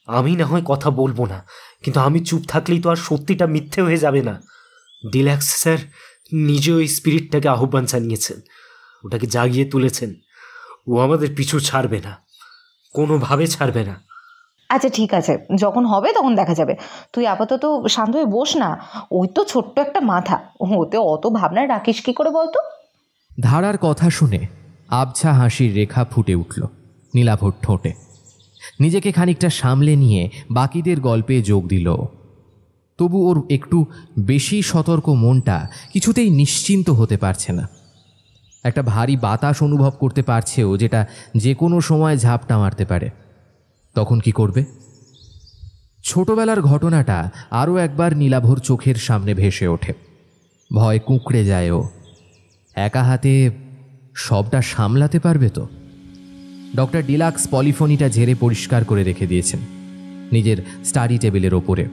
আমি না হয় কথা বলবো না, কিন্তু আমি চুপ থাকলেই তো আর সত্যিটা মিথ্যে হয়ে যাবে না। ডিলাক্স স্যার নিজে ওই স্পিরিটটাকে আহ্বান জানিয়েছেন, ওটাকে জাগিয়ে তুলেছেন। ও আমাদের পিছু ছাড়বে না, কোনোভাবে ছাড়বে না। আচ্ছা ঠিক আছে, যখন হবে তখন দেখা যাবে। তুই আপাতত শান্ত হয়ে বস না, ওই তো ছোট্ট একটা মাথা, ওতে অত ভাবনা রাখিস কি করে বলতো? ধারার কথা শুনে আবছা হাসির রেখা ফুটে উঠল নীলাভর ঠোঁটে। নিজেকে খানিকটা সামলে নিয়ে বাকিদের গল্পে যোগ দিল। তবু ওর একটু বেশি সতর্ক মনটা কিছুতেই নিশ্চিন্ত হতে পারছে না। একটা ভারী বাতাস অনুভব করতে পারছে ও, যেটা যে কোনো সময় ঝাপটা মারতে পারে। তখন কি করবে? ছোটবেলার ঘটনাটা আরও একবার নীলাভর চোখের সামনে ভেসে ওঠে। ভয় কুঁকড়ে যায় ও। একা হাতে সবটা সামলাতে পারবে তো? ডক্টর ডিলাক্স পলিফোনিটা ঝেড়ে পরিষ্কার করে রেখে দিয়েছেন নিজের স্টাডি টেবিলের ওপরে।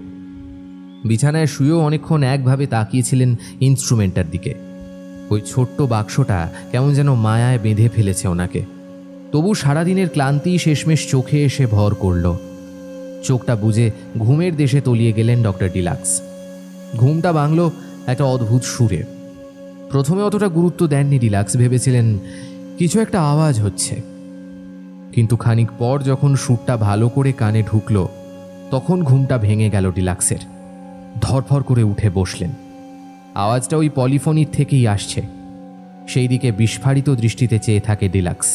বিছানায় শুয়েও অনেকক্ষণ একভাবে তাকিয়েছিলেন ইনস্ট্রুমেন্টটার দিকে। ওই ছোট্ট বাক্সটা কেমন যেন মায়ায় বেঁধে ফেলেছে ওনাকে। তবু সারাদিনের ক্লান্তি শেষমেশ চোখে এসে ভর করল। চোখটা বুজে ঘুমের দেশে তলিয়ে গেলেন ডক্টর ডিলাক্স। ঘুমটা ভাঙল একটা অদ্ভুত সুরে। প্রথমে অতটা গুরুত্ব দেননি ডিলাক্স, ভেবেছিলেন কিছু একটা আওয়াজ হচ্ছে। কিন্তু খানিক পর যখন সুরটা ভালো করে কানে ঢুকল, তখন ঘুমটা ভেঙে গেল ডিলাক্সের। ধরফর করে উঠে বসলেন। আওয়াজটা ওই পলিফোনির থেকেই আসছে। সেই দিকে বিস্ফারিত দৃষ্টিতে চেয়ে থাকে ডিলাক্স।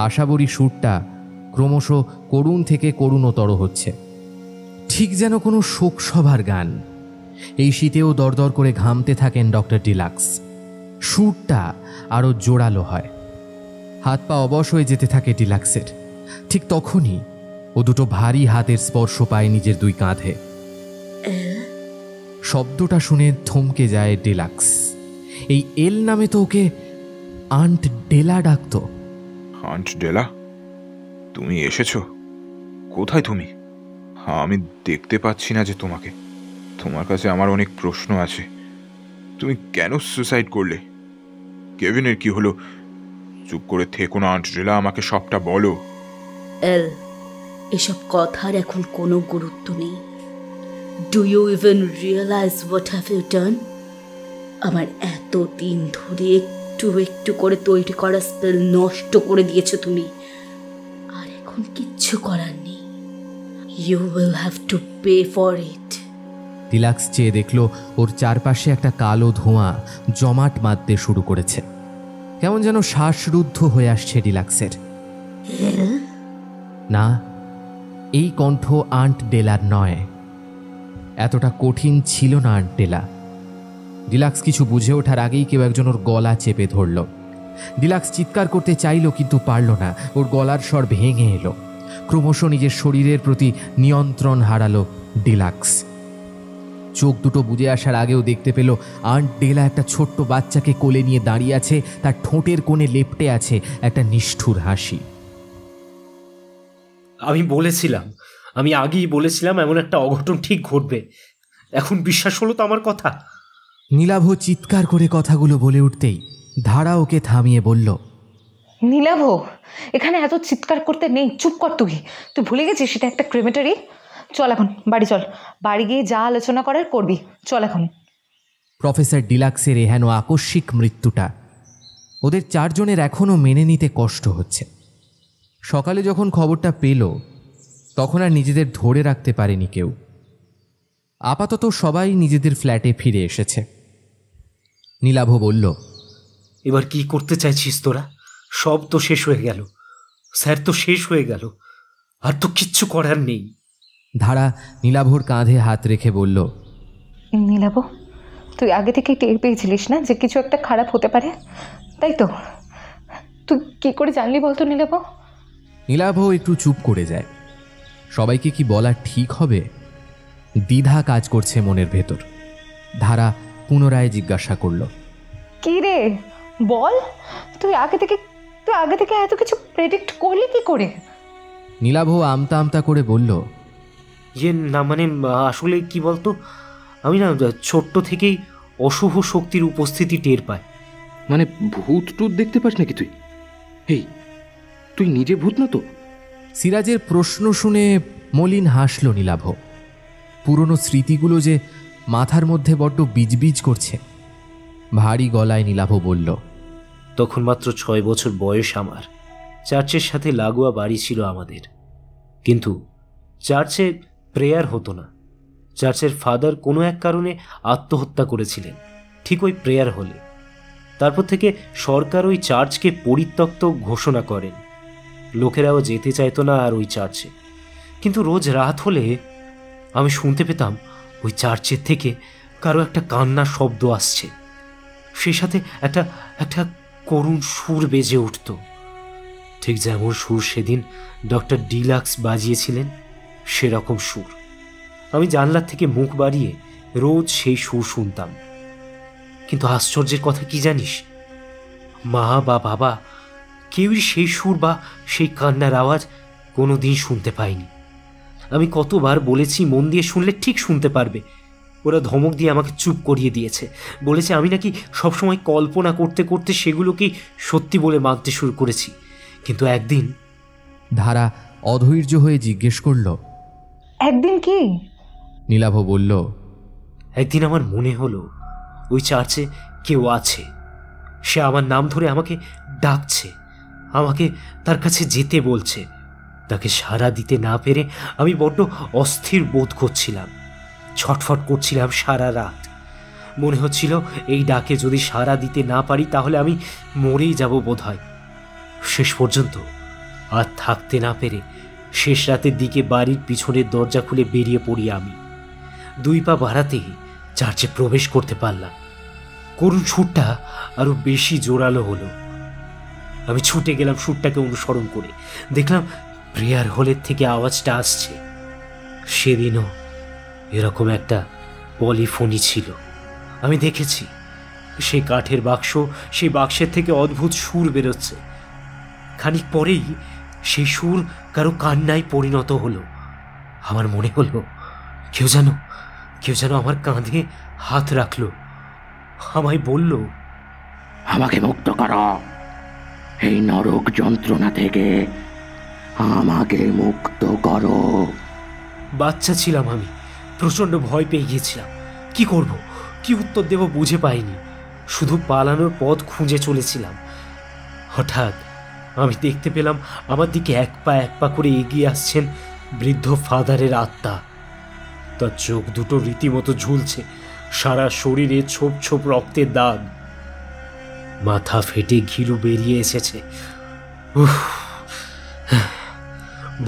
আশাবরী সুরটা ক্রমশ করুণ থেকে করুণতর হচ্ছে, ঠিক যেন কোনো শোকসভার গান। এই শীতেও দরদর করে ঘামতে থাকেন ডক্টর ডিলাক্স। সুরটা আরও জোরালো হয়, হাত পা অবশ হয়ে যেতে থাকে ডিলাক্সের। ঠিক তখনই ও দুটো ভারী হাতের স্পর্শ পায় নিজের 2 কাঁধে। শব্দটা শুনে থমকে যায় ডিলাক্স। এই এল নামে তো ওকে আন্ট ডেলা ডাকতো। আন্ট ডেলা, তুমি এসেছো? কোথায় তুমি? আমি দেখতে পাচ্ছি না যে তোমাকে। তোমার কাছে আমার অনেক প্রশ্ন আছে। তুমি কেন সুসাইড করলে? কেভিনের কি হলো? চুপ করে থেকো না আন্ট ডেলা, আমাকে সবটা বলো। এল, এসব কথার এখন কোনো গুরুত্ব নেই। Do you even realise what have you done? আমার এত দিন ধরে একটু একটু করে তৈরি করা স্পেল নষ্ট করে দিয়েছো তুমি। আর এখন কিচ্ছু করার নেই। You will have to pay for it. ডিলাক্স চেয়ে দেখল ওর চারপাশে একটা কালো ধোঁয়া জমাট বাঁধতে শুরু করেছে। কেমন যেন শ্বাসরুদ্ধ হয়ে আসছে ডিলাক্সের। না, এই কণ্ঠ আন্ট ডেলার নয়। এতটা কঠিন ছিল না আন্ট ডেলা। ডিলাক্স কিছু বুঝে ওঠার আগেই কেউ একজন ওর গলা চেপে ধরল। ডিলাক্স চিৎকার করতে চাইল, কিন্তু পারল না। ওর গলার স্বর ভেঙে এলো। ক্রমশ নিজের শরীরের প্রতি নিয়ন্ত্রণ হারালো ডিলাক্স। চোখ দুটো বুজে আসার আগেও দেখতে পেল আন্ট ডেলা একটা ছোট্ট বাচ্চাকে কোলে নিয়ে দাঁড়িয়ে আছে। তার ঠোঁটের কোণে লেপ্টে আছে একটা নিষ্ঠুর হাসি। আমি আগেই বলেছিলাম এমন একটা অঘটন ঠিক ঘটবে। এখন বিশ্বাস হলো তো আমার কথা? নীলাভ চিৎকার করে কথাগুলো বলে উঠতেই ধারা ওকে থামিয়ে বলল, নীলাভ, এখানে এত চিৎকার করতে নেই, চুপ কর। তুই ভুলে গেছিস সেটা একটা ক্রেমেটারি। চল এখন বাড়ি চল, বাড়ি গিয়ে যা আলোচনা করার করবি। চল এখন। প্রফেসর ডিলাক্সের এহেন আকস্মিক মৃত্যুটা ওদের চারজনের এখনও মেনে নিতে কষ্ট হচ্ছে। সকালে যখন খবরটা পেল তখন আর নিজেদের ধরে রাখতে পারেনি কেউ। আপাতত সবাই নিজেদের ফ্ল্যাটে ফিরে এসেছে। নীলাভ বলল, এবার কি করতে চাইছিস তোরা? সব তো শেষ হয়ে গেল, স্যার তো শেষ হয়ে গেল, আর তো কিচ্ছু করার নেই। ধারা নীলাভর কাঁধে হাত রেখে বলল, নীলাভ, তুই আগে থেকে টের পেয়েছিলিস না যে কিছু একটা খারাপ হতে পারে, তাই তো? তুই কি করে জানলি বলতো নীলাভ? নীলাভ একটু চুপ করে যায়। সবাইকে কি বলা ঠিক হবে? দ্বিধা কাজ করছে মনের ভেতর। ধারা পুনরায় জিজ্ঞাসা করল, কি রে বল, তুই আগে থেকে এত কিছু প্রেডিক্ট করলি কি করে? নীলাভ আমতা আমতা করে বলল, না মানে আসলে কি বলতো, আমি না ছোট্ট থেকেই অশুভ শক্তির উপস্থিতি টের পাই। মানে ভূত টুত দেখতে পাস নাকি তুই? তুই নিজে ভূত না তো? সিরাজের প্রশ্ন শুনে মলিন হাসল নীলাভ। পুরনো স্মৃতিগুলো যে মাথার মধ্যে বড্ড বিজবিজ করছে। ভারী গলায় নীলাভ বলল, তখন মাত্র 6 বছর বয়স আমার। চার্চের সাথে লাগোয়া বাড়ি ছিল আমাদের, কিন্তু চার্চে প্রেয়ার হতো না। চার্চের ফাদার কোনো এক কারণে আত্মহত্যা করেছিলেন ঠিক ওই প্রেয়ার হলে। তারপর থেকে সরকার ওই চার্চকে পরিত্যক্ত ঘোষণা করেন। লোকেরাও যেতে চাইতো না আর ওই চার্চে। কিন্তু রোজ রাত হলে আমি শুনতে পেতাম ওই চার্চের থেকে কারো একটা কান্নার শব্দ আসছে। সেই সাথে একটা করুণ সুর বেজে উঠত, ঠিক যেমন সুর সেদিন ডক্টর ডিলাক্স বাজিয়েছিলেন, সেরকম সুর। আমি জানলার থেকে মুখ বাড়িয়ে রোজ সেই সুর শুনতাম। কিন্তু আশ্চর্যের কথা কি জানিস? মা বা বাবা কেউই সেই সুর বা সেই কান্নার আওয়াজ কোনোদিন শুনতে পায়নি। আমি কতবার বলেছি মন দিয়ে শুনলে ঠিক শুনতে পারবে। ওরা ধমক দিয়ে আমাকে চুপ করিয়ে দিয়েছে। বলেছে আমি নাকি সবসময় কল্পনা করতে করতে সেগুলোকেই সত্যি বলে মানতে শুরু করেছি। কিন্তু একদিন... ধারা অধৈর্য হয়ে জিজ্ঞেস করল, একদিন কি? নীলাভ বলল, একদিন আমার মনে হলো ওই চার্চে কেউ আছে। সে আমার নাম ধরে আমাকে ডাকছে, আমাকে তার কাছে যেতে বলছে। তাকে সাড়া দিতে না পেরে আমি বড্ড অস্থির বোধ করছিলাম, ছটফট করছিলাম সারা রাত। মনে হচ্ছিল এই ডাকে যদি সাড়া দিতে না পারি তাহলে আমি মরেই যাব বোধহয়। শেষ পর্যন্ত আর থাকতে না পেরে শেষ রাতের দিকে বাড়ির পিছনের দরজা খুলে বেরিয়ে পড়ি আমি। 2 পা বাড়াতেই চার্চে প্রবেশ করতে পারলাম। করুণ সুরটা আরো বেশি জোরালো হলো। আমি ছুটে গেলাম সুরটাকে অনুসরণ করে। দেখলাম প্রেয়ার হলের থেকে আওয়াজটা আসছে। সেদিনও এরকম একটা পলিফোনি ছিল। আমি দেখেছি সেই কাঠের বাক্স, সেই বাক্সের থেকে অদ্ভুত সুর বেরোচ্ছে। খানিক পরেই সেই সুর কারো কান্নায় পরিণত হলো। আমার মনে হলো কেউ যেন আমার কাঁধে হাত রাখলো, আমায় বলল, আমাকে মুক্ত করো এই নরক যন্ত্রণা থেকে, আমাকে মুক্ত করো। বাচ্চা ছিলাম আমি, প্রচণ্ড ভয় পেয়ে গিয়েছিলাম। কি করব, কি উত্তর দেব বুঝে পাইনি। শুধু পালানোর পথ খুঁজে চলেছিলাম। হঠাৎ আমি দেখতে পেলাম আমার দিকে এক পা করে এগিয়ে আসছেন বৃদ্ধ ফাদারের আত্মা। তার চোখ দুটো রীতিমতো ঝুলছে, সারা শরীরে ছোপ ছোপ রক্তের দাগ, মাথা ফেটে ঘিলু বেরিয়ে এসেছে।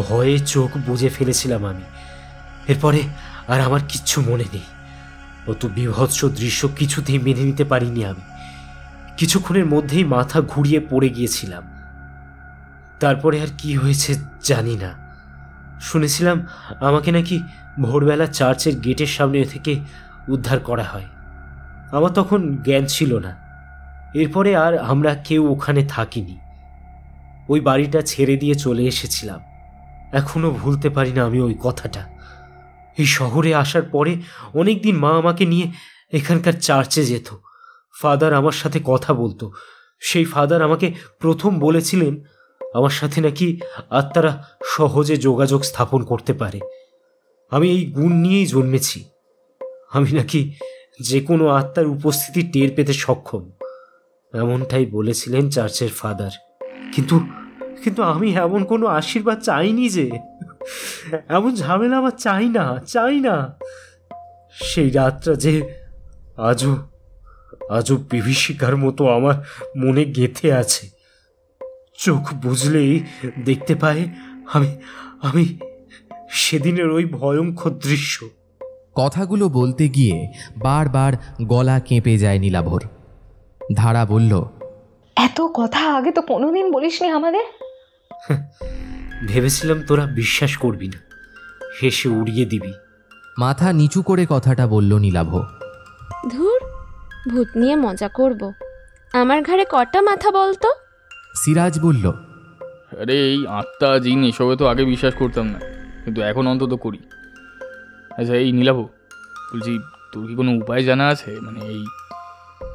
ভয়ে চোখ বুজে ফেলেছিলাম আমি। এরপরে আর আমার কিচ্ছু মনে নেই। অত বীভৎস দৃশ্য কিছুতেই মেনে নিতে পারিনি আমি। কিছুক্ষণের মধ্যেই মাথা ঘুরিয়ে পড়ে গিয়েছিলাম। তারপরে আর কি হয়েছে জানি না। শুনেছিলাম আমাকে নাকি ভোরবেলা চার্চের গেটের সামনে থেকে উদ্ধার করা হয়। আমার তখন জ্ঞান ছিল না। এরপরে আর আমরা কেউ ওখানে থাকিনি। ওই বাড়িটা ছেড়ে দিয়ে চলে এসেছিলাম। এখনো ভুলতে পারি না আমি ওই কথাটা। এই শহরে আসার পরে অনেকদিন মা আমাকে নিয়ে এখানকার চার্চে যেত। ফাদার আমার সাথে কথা বলতো। সেই ফাদার আমাকে প্রথম বলেছিলেন আমার সাথে নাকি আত্মারা সহজে যোগাযোগ স্থাপন করতে পারে। আমি এই গুণ নিয়েই জন্মেছি। আমি নাকি যে কোনো আত্মার উপস্থিতি টের পেতে সক্ষম, এমনটাই বলেছিলেন চার্চের ফাদার। কিন্তু কিন্তু আমি এমন কোনো আশীর্বাদ চাইনি, যে এমন ঝামেলা আমার চাই না। সেই রাতটা যে আজও বিভীষিকার মতো আমার মনে গেঁথে আছে। চোখ বুঝলেই দেখতে পাই আমি সেদিনের ওই ভয়ঙ্কর দৃশ্য। কথাগুলো বলতে গিয়ে বারবার গলা কেঁপে যায় নীলাভর। ধারা বলল, এত কথা আগে তো কোনোদিন বলিসনি আমাদের। ভেবেছিলাম তোরা বিশ্বাস করবি না, হেসে উড়িয়ে দিবি। মাথা নিচু করে কথাটা বলল নীলাভ। ধুর, ভূত নিয়ে মজা করব। আমার ঘাড়ে কটা মাথা বলতো? সিরাজ বলল, আরে এই আত্মা জিন এসবে তো আগে বিশ্বাস করতাম না, কিন্তু এখন অন্তত করি। আচ্ছা এই নীলাভ, বলছি তোর কি কোনো উপায় জানা আছে?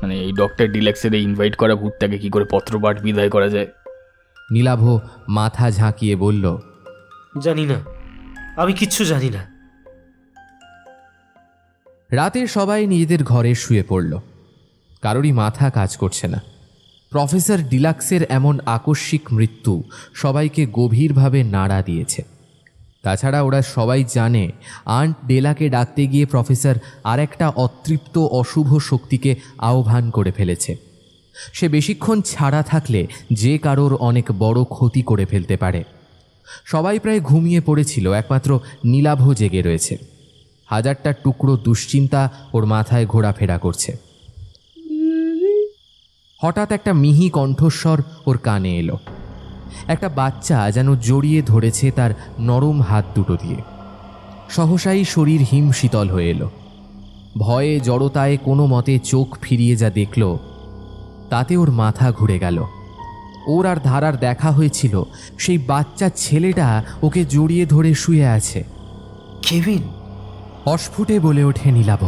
মানে এই ডক্টর ডিলাক্সের এই ইনভাইট করা ভূতটাকে কি করে পত্রপাঠ বিদায় করা যায়? নীলাভ মাথা ঝাঁকিয়ে বলল, জানি না, আমি কিচ্ছু জানি না। রাতে সবাই নিজেদের ঘরে শুয়ে পড়ল। কারোরই মাথা কাজ করছে না। প্রফেসর ডিলাক্সের এমন আকস্মিক মৃত্যু সবাইকে গভীরভাবে নাড়া দিয়েছে। তাছাড়া ওরা সবাই জানে আন্ট ডেলাকে ডাকতে গিয়ে প্রফেসর আরেকটা অতৃপ্ত অশুভ শক্তিকে আহ্বান করে ফেলেছে। সে বেশিক্ষণ ছাড়া থাকলে যে কারোর অনেক বড় ক্ষতি করে ফেলতে পারে। সবাই প্রায় ঘুমিয়ে পড়েছিল, একমাত্র নীলাভ জেগে রয়েছে। হাজারটা টুকরো দুশ্চিন্তা ওর মাথায় ঘোরাফেরা করছে। হঠাৎ একটা মিহি কণ্ঠস্বর ওর কানে এলো। একটা বাচ্চা যেন জড়িয়ে ধরেছে তার নরম হাত দুটো দিয়ে। সহসাই শরীর হিমশীতল হয়ে এলো। ভয়ে জড়তায় কোনো মতে চোখ ফিরিয়ে যা দেখল, তাতে ওর মাথা ঘুরে গেল। ওর আর ধারার দেখা হয়েছিল সেই বাচ্চা ছেলেটা ওকে জড়িয়ে ধরে শুয়ে আছে। কেভিন! অস্ফুটে বলে ওঠে নীলাভ।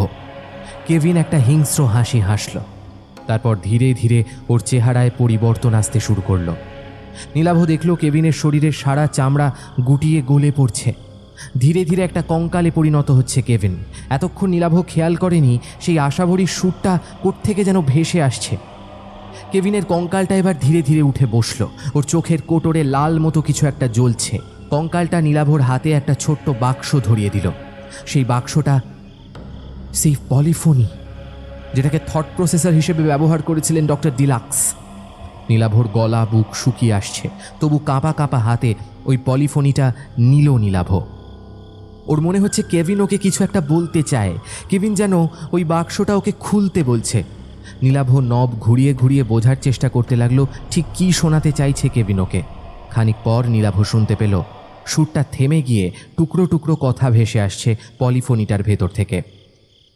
কেভিন একটা হিংস্র হাসি হাসল। তারপর ধীরে ধীরে ওর চেহারায় পরিবর্তন আসতে শুরু করলো। নীলাভ দেখল কেভিনের শরীরের সারা চামড়া গুটিয়ে গলে পড়ছে। ধীরে ধীরে একটা কঙ্কালে পরিণত হচ্ছে কেভিন। এতক্ষণ নীলাভ খেয়াল করেনি সেই আশাভরির সুরটা কোত্থেকে যেন ভেসে আসছে। কেভিনের কঙ্কালটা এবার ধীরে ধীরে উঠে বসল। ওর চোখের কোটরে লাল মতো কিছু একটা জ্বলছে। কঙ্কালটা নীলাভর হাতে একটা ছোট্ট বাক্স ধরিয়ে দিল। সেই বাক্সটা সেই পলিফোনি, যেটাকে থট প্রসেসর হিসেবে ব্যবহার করেছিলেন ডক্টর ডিলাক্স। নীলাভর গলা বুক শুকিয়ে আসছে, তবু কাঁপা কাঁপা হাতে ওই পলিফোনিটা নিল নীলাভ। ওর মনে হচ্ছে কেভিন ওকে কিছু একটা বলতে চায়। কেভিন যেন ওই বাক্সটা ওকে খুলতে বলছে। নীলাভ নব ঘুরিয়ে ঘুরিয়ে বোঝার চেষ্টা করতে লাগলো ঠিক কী শোনাতে চাইছে কেভিন ওকে। খানিক পর নীলাভ শুনতে পেল সুরটা থেমে গিয়ে টুকরো টুকরো কথা ভেসে আসছে পলিফোনিটার ভেতর থেকে।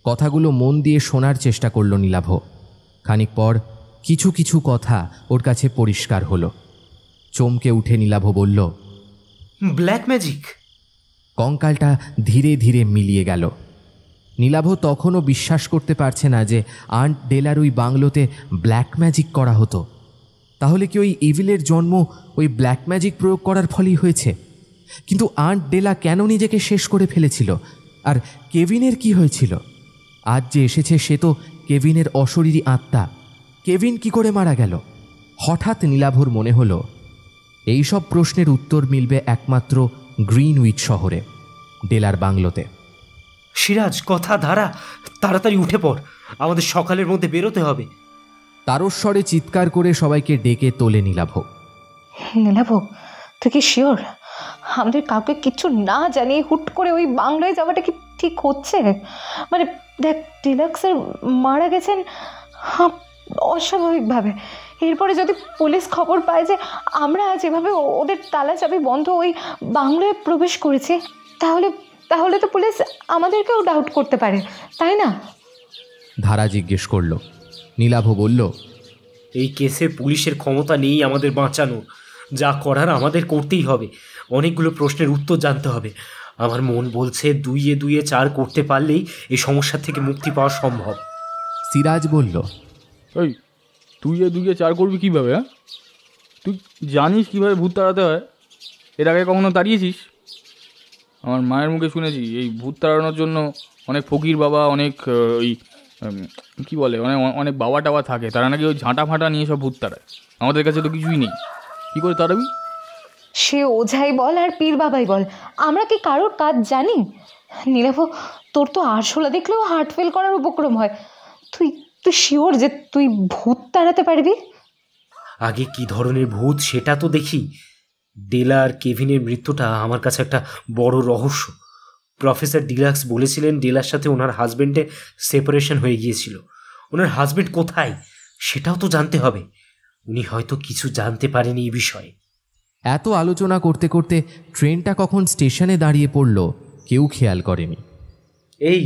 কথাগুলো মন দিয়ে শোনার চেষ্টা করল নীলাভ। খানিক পর কিছু কিছু কথা ওর কাছে পরিষ্কার হলো। চমকে উঠে নীলাভ বলল, ব্ল্যাক ম্যাজিক! কঙ্কালটা ধীরে ধীরে মিলিয়ে গেল। নীলাভ তখনও বিশ্বাস করতে পারছে না যে আন্ট ডেলার ওই বাংলোতে ব্ল্যাক ম্যাজিক করা হতো। তাহলে কি ওই ইভিলের জন্ম ওই ব্ল্যাক ম্যাজিক প্রয়োগ করার ফলেই হয়েছে? কিন্তু আন্ট ডেলা কেন নিজেকে শেষ করে ফেলেছিল? আর কেভিনের কি হয়েছিল? আজ যে এসেছে সে তো কেভিনের অশরীরী আত্মা। কেভিন কি করে মারা গেল? হঠাৎ নীলাভর মনে হলো এইসব প্রশ্নের উত্তর মিলবে একমাত্র গ্রিনউইচ শহরে, ডেলার বাংলোতে। সিরাজ, কথা! ধারা, তাড়াতাড়ি উঠে পড়, আমাদের সকালের মধ্যে বেরোতে হবে। তারস্বরে চিৎকার করে সবাইকে ডেকে তোলে নীলাভ। নীলাভ, তুই কি শিওর আমাদের কাউকে কিছু না জানিয়ে হুট করে ওই বাংলায় যাওয়াটা কি ঠিক হচ্ছে? মানে দেখ, ডিলাক্সের মারা গেছেন অস্বাভাবিকভাবে। এরপরে যদি পুলিশ খবর পায় যে আমরা আজ এভাবে ওদের তালা চাবি বন্ধ ওই বাংলোয় প্রবেশ করেছি, তাহলে তো পুলিশ আমাদেরকেও ডাউট করতে পারে, তাই না? ধারা জিজ্ঞেস করল। নীলাভ বলল, এই কেসে পুলিশের ক্ষমতা নেই আমাদের বাঁচানো। যা করার আমাদের করতেই হবে। অনেকগুলো প্রশ্নের উত্তর জানতে হবে। আমার মন বলছে 2 × 4 করতে পারলেই এই সমস্যা থেকে মুক্তি পাওয়া সম্ভব। সিরাজ বলল, ওই 2 × 4 করবি কীভাবে? হ্যাঁ, তুই জানিস কীভাবে ভূত তাড়াতে হয়? এর আগে কখনো তাড়িয়েছিস? আমার মায়ের মুখে শুনেছি এই ভূত তাড়ানোর জন্য অনেক ফকির বাবা, অনেক ওই কী বলে, অনেক বাবা টাবা থাকে, তারা নাকি ওই ঝাঁটা ফাঁটা নিয়ে সব ভূত তাড়ায়। আমাদের কাছে তো কিছুই নেই, কী করে তাড়াবি? সে ওঝাই বল আর পীর বাবাই বল, আমরা কি কারোর কাজ জানি? নীলাভ, তোর তো আরশোলা দেখলেও হার্ট ফেল করার উপক্রম হয়। তুই শিওর যে তুই ভূত তাড়াতে পারবি? আগে কি ধরনের ভূত সেটা তো দেখি। ডেলা আর কেভিনের মৃত্যুটা আমার কাছে একটা বড় রহস্য। প্রফেসর ডিলাক্স বলেছিলেন ডেলার সাথে ওনার হাজবেন্ডের সেপারেশন হয়ে গিয়েছিল। ওনার হাজবেন্ড কোথায় সেটাও তো জানতে হবে। উনি হয়তো কিছু জানতে পারেনি এই বিষয়ে। এত আলোচনা করতে করতে ট্রেনটা কখন স্টেশনে দাঁড়িয়ে পড়ল কেউ খেয়াল করেনি। এই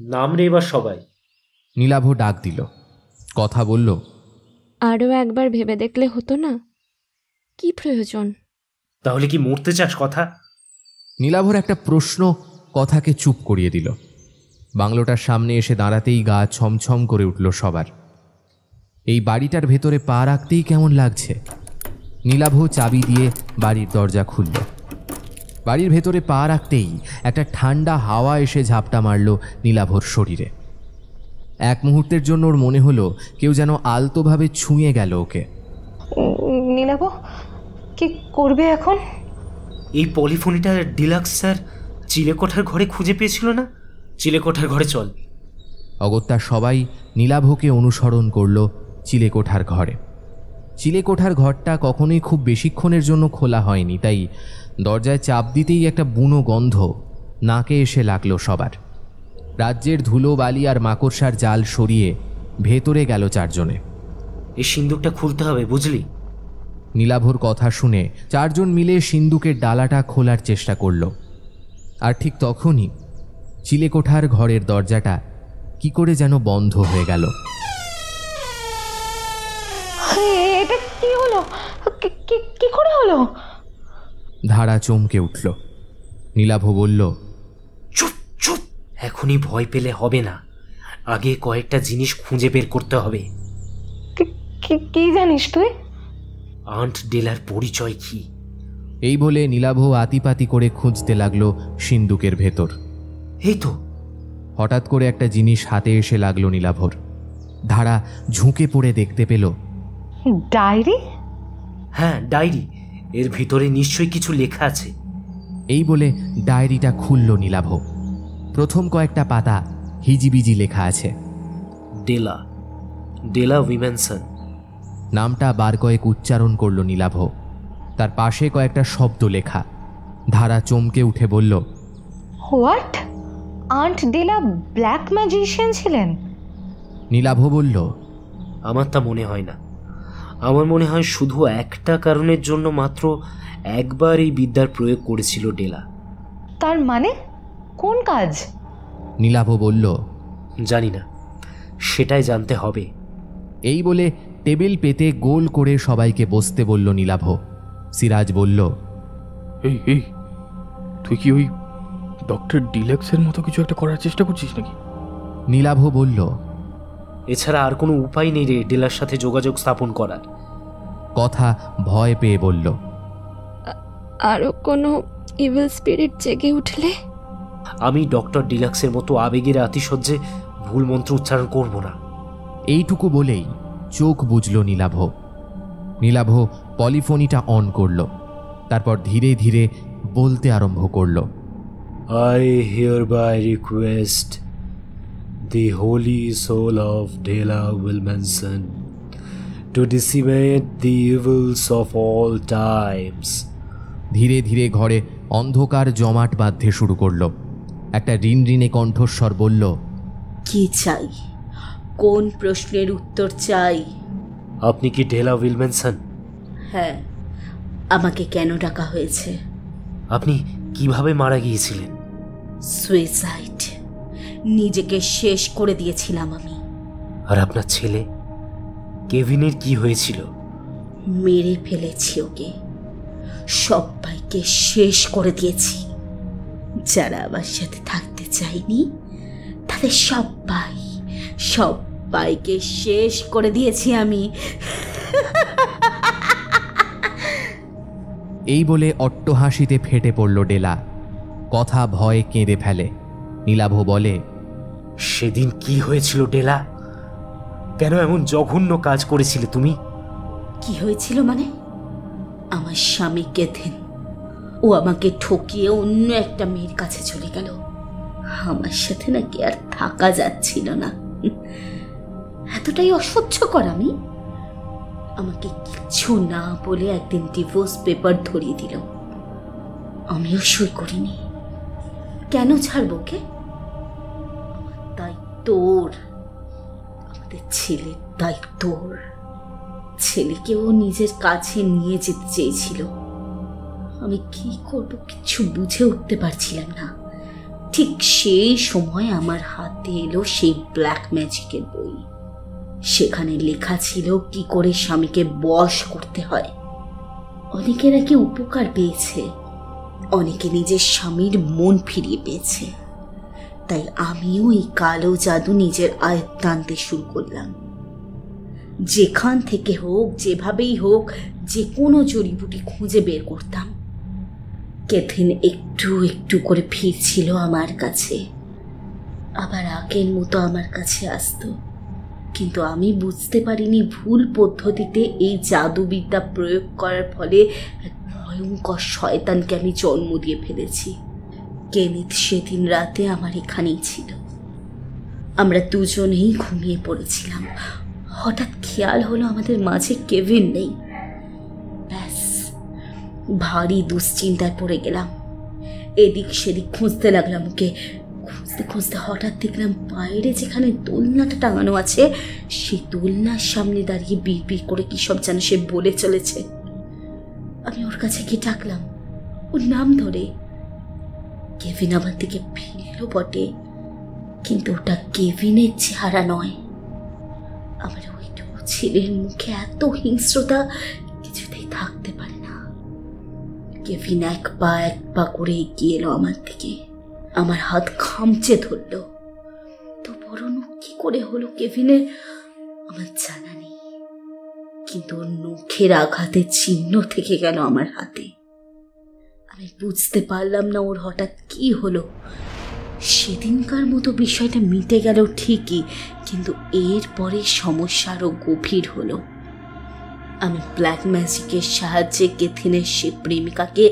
নাম রে এবার সবাই। নীলাভ ডাক দিল, কথা বলল, আরও একবার ভেবে দেখলে হতো না? কি প্রয়োজন? তাহলে কি মরতে চাস কথা? নীলাভর একটা প্রশ্ন কথাকে চুপ করিয়ে দিল। বাংলোটার সামনে এসে দাঁড়াতেই গা ছমছম করে উঠল সবার। এই বাড়িটার ভেতরে পা রাখতেই কেমন লাগছে। নীলাভ চাবি দিয়ে বাড়ির দরজা খুলল। বাড়ির ভেতরে পা রাখতেই একটা ঠান্ডা হাওয়া এসে ঝাপটা মারল নীলাভর শরীরে। এক মুহূর্তের জন্য ওর মনে হলো কেউ যেন আলতোভাবে ছুঁয়ে গেল ওকে। নীলাভ, কি করবে এখন? এই পলিফোনিটা ডিলাক্স স্যার চিলেকোঠার ঘরে খুঁজে পেয়েছিল না? চিলেকোঠার ঘরে চল। অগত্যা সবাই নীলাভকে অনুসরণ করল চিলেকোঠার ঘরে। চিলেকোঠার ঘরটা কখনোই খুব বেশিক্ষণের জন্য খোলা হয়নি, তাই দরজায় চাপ দিতেই একটা বুনো গন্ধ নাকে এসে লাগলো সবার। রাজ্যের ধুলো বালি আর মাকড়সার জাল সরিয়ে ভেতরে গেল চারজনে। এই সিন্দুকটা খুলতে হবে, বুঝলি? নীলাভর কথা শুনে চারজন মিলে সিন্দুকের ডালাটা খোলার চেষ্টা করল। আর ঠিক তখনই চিলেকোঠার ঘরের দরজাটা কি করে যেন বন্ধ হয়ে গেল। এটা কি হলো? কি করে হলো? ধারা চমকে উঠল। নীলাভ বলল, চুপ চুপ, এখনই ভয় পেলে হবে না। আগে কয়েকটা জিনিস খুঁজে বের করতে হবে। কি জানিস তুই? আন্ট ডেলার পরিচয় কি? এই বলে নীলাভ আতিপাতি করে খুঁজতে লাগলো সিন্দুকের ভেতর। এই তো। হঠাৎ করে একটা জিনিস হাতে এসে লাগলো নীলাভর। ধারা ঝুঁকে পড়ে দেখতে পেল ডায়েরি। হ্যাঁ, ডায়েরি। এর ভিতরে নিশ্চয়ই কিছু লেখা আছে। এই বলে ডায়েরিটা খুলল নীলাভ। প্রথম কয়েকটা পাতা হিজিবিজি লেখা আছে। ডেলা উইমেনসন। নামটা বার কয়েক উচ্চারণ করল নীলাভ। তার পাশে কয়েকটা শব্দ লেখা। ধারা চমকে উঠে বলল, what? Aunt Della black magician ছিলেন? নীলাভ বলল, আমার তা মনে হয় না। আমার মনে হয় শুধু একটা কারণের জন্য মাত্র একবার এই বিদ্যার প্রয়োগ করেছিল ডেলা। তার মানে কোন কাজ? নীলাভ বলল, জানি না, সেটাই জানতে হবে। এই বলে টেবিল পেতে গোল করে সবাইকে বসতে বলল নীলাভ। সিরাজ বলল, এই তুই কি ওই ডক্টর ডিলাক্সের মতো কিছু একটা করার চেষ্টা করছিস নাকি? নীলাভ বলল, এছাড়া আর কোনো উপায় নেই রে ডেলার সাথে যোগাযোগ স্থাপন করার। কথা ভয় পেয়ে বলল, আরও কোনো ইভিল স্পিরিট জেগে উঠলে? আমি ডক্টর ডিলাক্সের মতো আবেগের আতিশয্যে ভুল মন্ত্র উচ্চারণ করব না। এইটুকু বলেই চোখ বুঝল নীলাভ। নীলাভ পলিফোনিটা অন করল। তারপর ধীরে ধীরে বলতে আরম্ভ করল, I hereby request the holy soul of Dela Wilmanson to decimate the evils of all times. ধীরে ধীরে ঘরে অন্ধকার জমাট বাঁধতে শুরু করল। একটা ঋণঋণে কণ্ঠস্বর বলল, কি চাই? কোন প্রশ্নের উত্তর চাই? আপনি কি ডেলা উইলমেনসন? হ্যাঁ। আমাকে কেন ডাকা হয়েছে? আপনি কিভাবে মারা গিয়েছিলেন? সুইসাইড। নিজেকে শেষ করে দিয়েছিলাম আমি। আর আপনার ছেলে কেভিনের কি হয়েছিল? মেরে ফেলেছি ওকে। সবাইকে শেষ করে দিয়েছি। যারা আমার সাথে থাকতে চায়নি তাদের সবাইকে শেষ করে দিয়েছি আমি। এই বলে অট্টহাসিতে ফেটে পড়ল ডেলা। কথা ভয়ে কেঁদে ফেলে। নীলাভ বলে, সেদিন কি হয়েছিল ডেলা? কেন এমন জঘন্য কাজ করেছিলে তুমি? কি হয়েছিল মানে? আমার স্বামী কেথেন, ও আমাকে ঠকিয়ে অন্য একটা মেয়ের কাছে চলে গেল। আমার সাথে নাকি আর থাকা যাচ্ছিল না। এতটাই অসহ্যকর আমি। আমাকে কিচ্ছু না বলে একদিন ডিভোর্স পেপার ধরিয়ে দিল। আমিও সই করিনি। কেন ছাড়ব ওকে? দায়িত্ব ওর, আমাদের ছেলের দায়িত্ব ওর। ছেলেকেও নিজের কাছে নিয়ে যেতে চেয়েছিল। আমি কি করব কিছু বুঝে উঠতে পারছিলাম না। ঠিক সেই সময় আমার হাতে এলো সেই ব্ল্যাক ম্যাজিকের বই। সেখানে লেখা ছিল কি করে স্বামীকে বশ করতে হয়। অনেকে নাকি উপকার পেয়েছে, অনেকে নিজের স্বামীর মন ফিরিয়ে পেয়েছে। তাই আমিও এই কালো জাদু নিজের আয়ত্তে আনতে শুরু করলাম। যেখান থেকে হোক, যেভাবেই হোক, যে কোনো জড়িবুটি খুঁজে বের করতাম। কেথিন একটু একটু করে ফিরছিল আমার কাছে, আবার আগের মতো আমার কাছে আসতো। কিন্তু আমি বুঝতে পারিনি ভুল পদ্ধতিতে এই জাদুবিদ্যা প্রয়োগ করার ফলে এক ভয়ঙ্কর শয়তানকে আমি জন্ম দিয়ে ফেলেছি। কেনিথ সেদিন রাতে আমার এখানেই ছিল। আমরা দুজনেই ঘুমিয়ে পড়েছিলাম। হঠাৎ খেয়াল হলো আমাদের মাঝে কেভিন নেই। ব্যাস, ভারী দুশ্চিন্তায় পড়ে গেলাম। এদিক সেদিক খুঁজতে লাগলাম ওকে। খুঁজতে খুঁজতে হঠাৎ দেখলাম বাইরে যেখানে দোলনাটা টাঙানো আছে, সেই দোলনার সামনে দাঁড়িয়ে বিড়বিড় করে কি সব যেন সে বলে চলেছে। আমি ওর কাছে গিয়ে ডাকলাম ওর নাম ধরে। কেভিন আমার দিকে ফিরল বটে, কিন্তু ওটা কেভিনের চেহারা নয়। আমার ওইটুকু ছেলের মুখে এত হিংস্রতা কিছুতেই থাকতে পারে না। কেভিন এক পা করে এগিয়ে এলো আমার দিকে। আমার হাত খামচে ধরল। তো বড় নখ কি করে হলো কেভিনের আমার জানা নেই, কিন্তু ওর নখের আঘাতের চিহ্ন থেকে গেল আমার হাতে। আমি বুঝতে পারলাম না ওর হঠাৎ কি হলো। সেদিনকার মতো বিষয়টা মিটে গেল ঠিকই, কিন্তু এরপরে সমস্যা আরো গভীর হলো। আমি ব্ল্যাক ম্যাজিকের সাহায্যে কেথিনের সে প্রেমিকাকে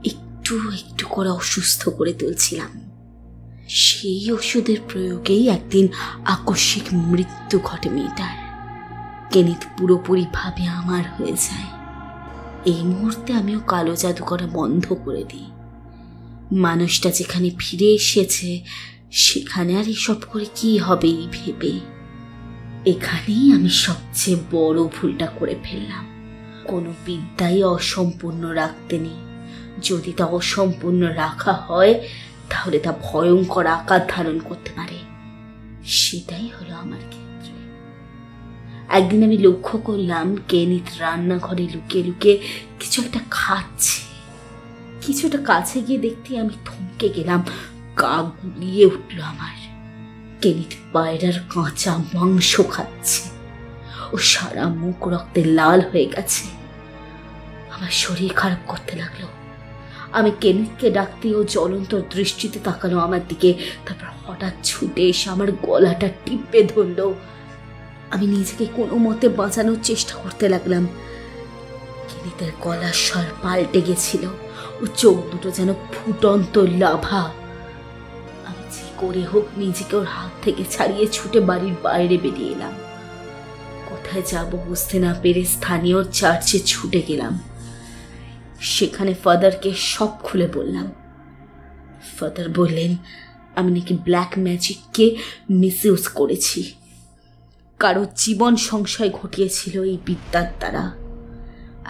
একটু একটু করে অসুস্থ করে তুলছিলাম। সেই ওষুধের প্রয়োগেই একদিন আকস্মিক মৃত্যু ঘটে মেয়েটার। কেনিথ পুরোপুরিভাবে আমার হয়ে যায়। এই মুহূর্তে আমিও কালো জাদু করা বন্ধ করে দিই। মানুষটা যেখানে ফিরে এসেছে সেখানে আর এসব করে কি হবে এই ভেবে। এখানেই আমি সবচেয়ে বড় ভুলটা করে ফেললাম। কোনো বিদ্যাই অসম্পূর্ণ রাখতে নেই। যদি তা অসম্পূর্ণ রাখা হয় তাহলে তা ভয়ঙ্কর আকার ধারণ করতে পারে। সেটাই হলো আমার ক্ষেত্রে। একদিন আমি লক্ষ্য করলাম কেনিথ রান্নাঘরে লুকিয়ে লুকিয়ে কিছু একটা খাচ্ছে। কিছুটা কাছে গিয়ে দেখতে আমি থমকে গেলাম। গা গুলিয়ে উঠল আমার। কেনিথ পায়রার কাঁচা মাংস খাচ্ছে। ও সারা মুখ রক্তে লাল হয়ে গেছে। আমার শরীর খারাপ করতে লাগলো। আমি কেনিথকে ডাকতে ও জ্বলন্ত দৃষ্টিতে তাকালো আমার দিকে। তারপর হঠাৎ ছুটে এসে আমার গলাটা টিপে ধরল। আমি নিজেকে কোনো মতে বাঁচানোর চেষ্টা করতে লাগলাম। কেনিথের গলার স্বর পাল্টে গেছিল। ও চোখ দুটো যেন ফুটন্ত লাভা। আমি যে করে হোক নিজেকে ওর হাত থেকে ছাড়িয়ে ছুটে বাড়ির বাইরে বেরিয়ে এলাম। কোথায় যাব বুঝতে না পেরে স্থানীয় চার্চে ছুটে গেলাম। সেখানে ফাদারকে সব খুলে বললাম। ফাদার বললেন আমি নাকি ব্ল্যাক ম্যাজিককে মিসইউজ করেছি, কারো জীবন সংশয় ঘটিয়েছিল এই বিদ্যার দ্বারা,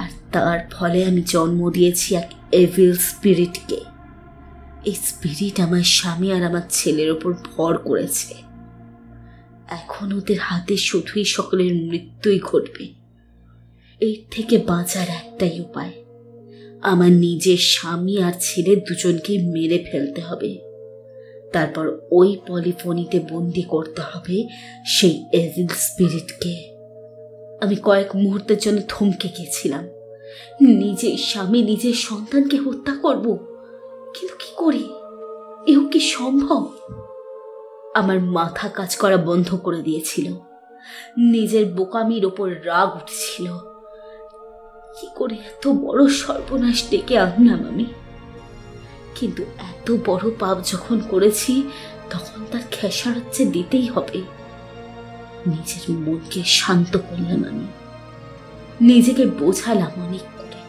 আর তার ফলে আমি জন্ম দিয়েছি এক এভিল স্পিরিটকে। এই স্পিরিট আমার স্বামী আর আমার ছেলের ওপর ভর করেছে। এখন ওদের হাতে শুধুই সকলের মৃত্যুই ঘটবে। এর থেকে বাঁচার একটাই উপায়, আমার নিজের স্বামী আর ছেলে দুজনকে মেরে ফেলতে হবে, তারপর ওই পলিফোনিতে বন্দি করতে হবে সেই এভিল স্পিরিটকে। আমি কয়েক মুহূর্তের জন্য থমকে গিয়েছিলাম। নিজের স্বামী নিজের সন্তানকে হত্যা করব, কিন্তু কি করে? এও কি সম্ভব? আমার মাথা কাজ করা বন্ধ করে দিয়েছিল, নিজের বোকামির ওপর রাগ উঠছিল। কি করে এত বড় সর্বনাশ ডেকে আনলাম আমি? কিন্তু এত বড় পাপ যখন করেছি তখন তার খেসারত দিতেই হবে। নিজের মনকে শান্ত করলাম আমি, নিজেকে বোঝালাম অনেক করে।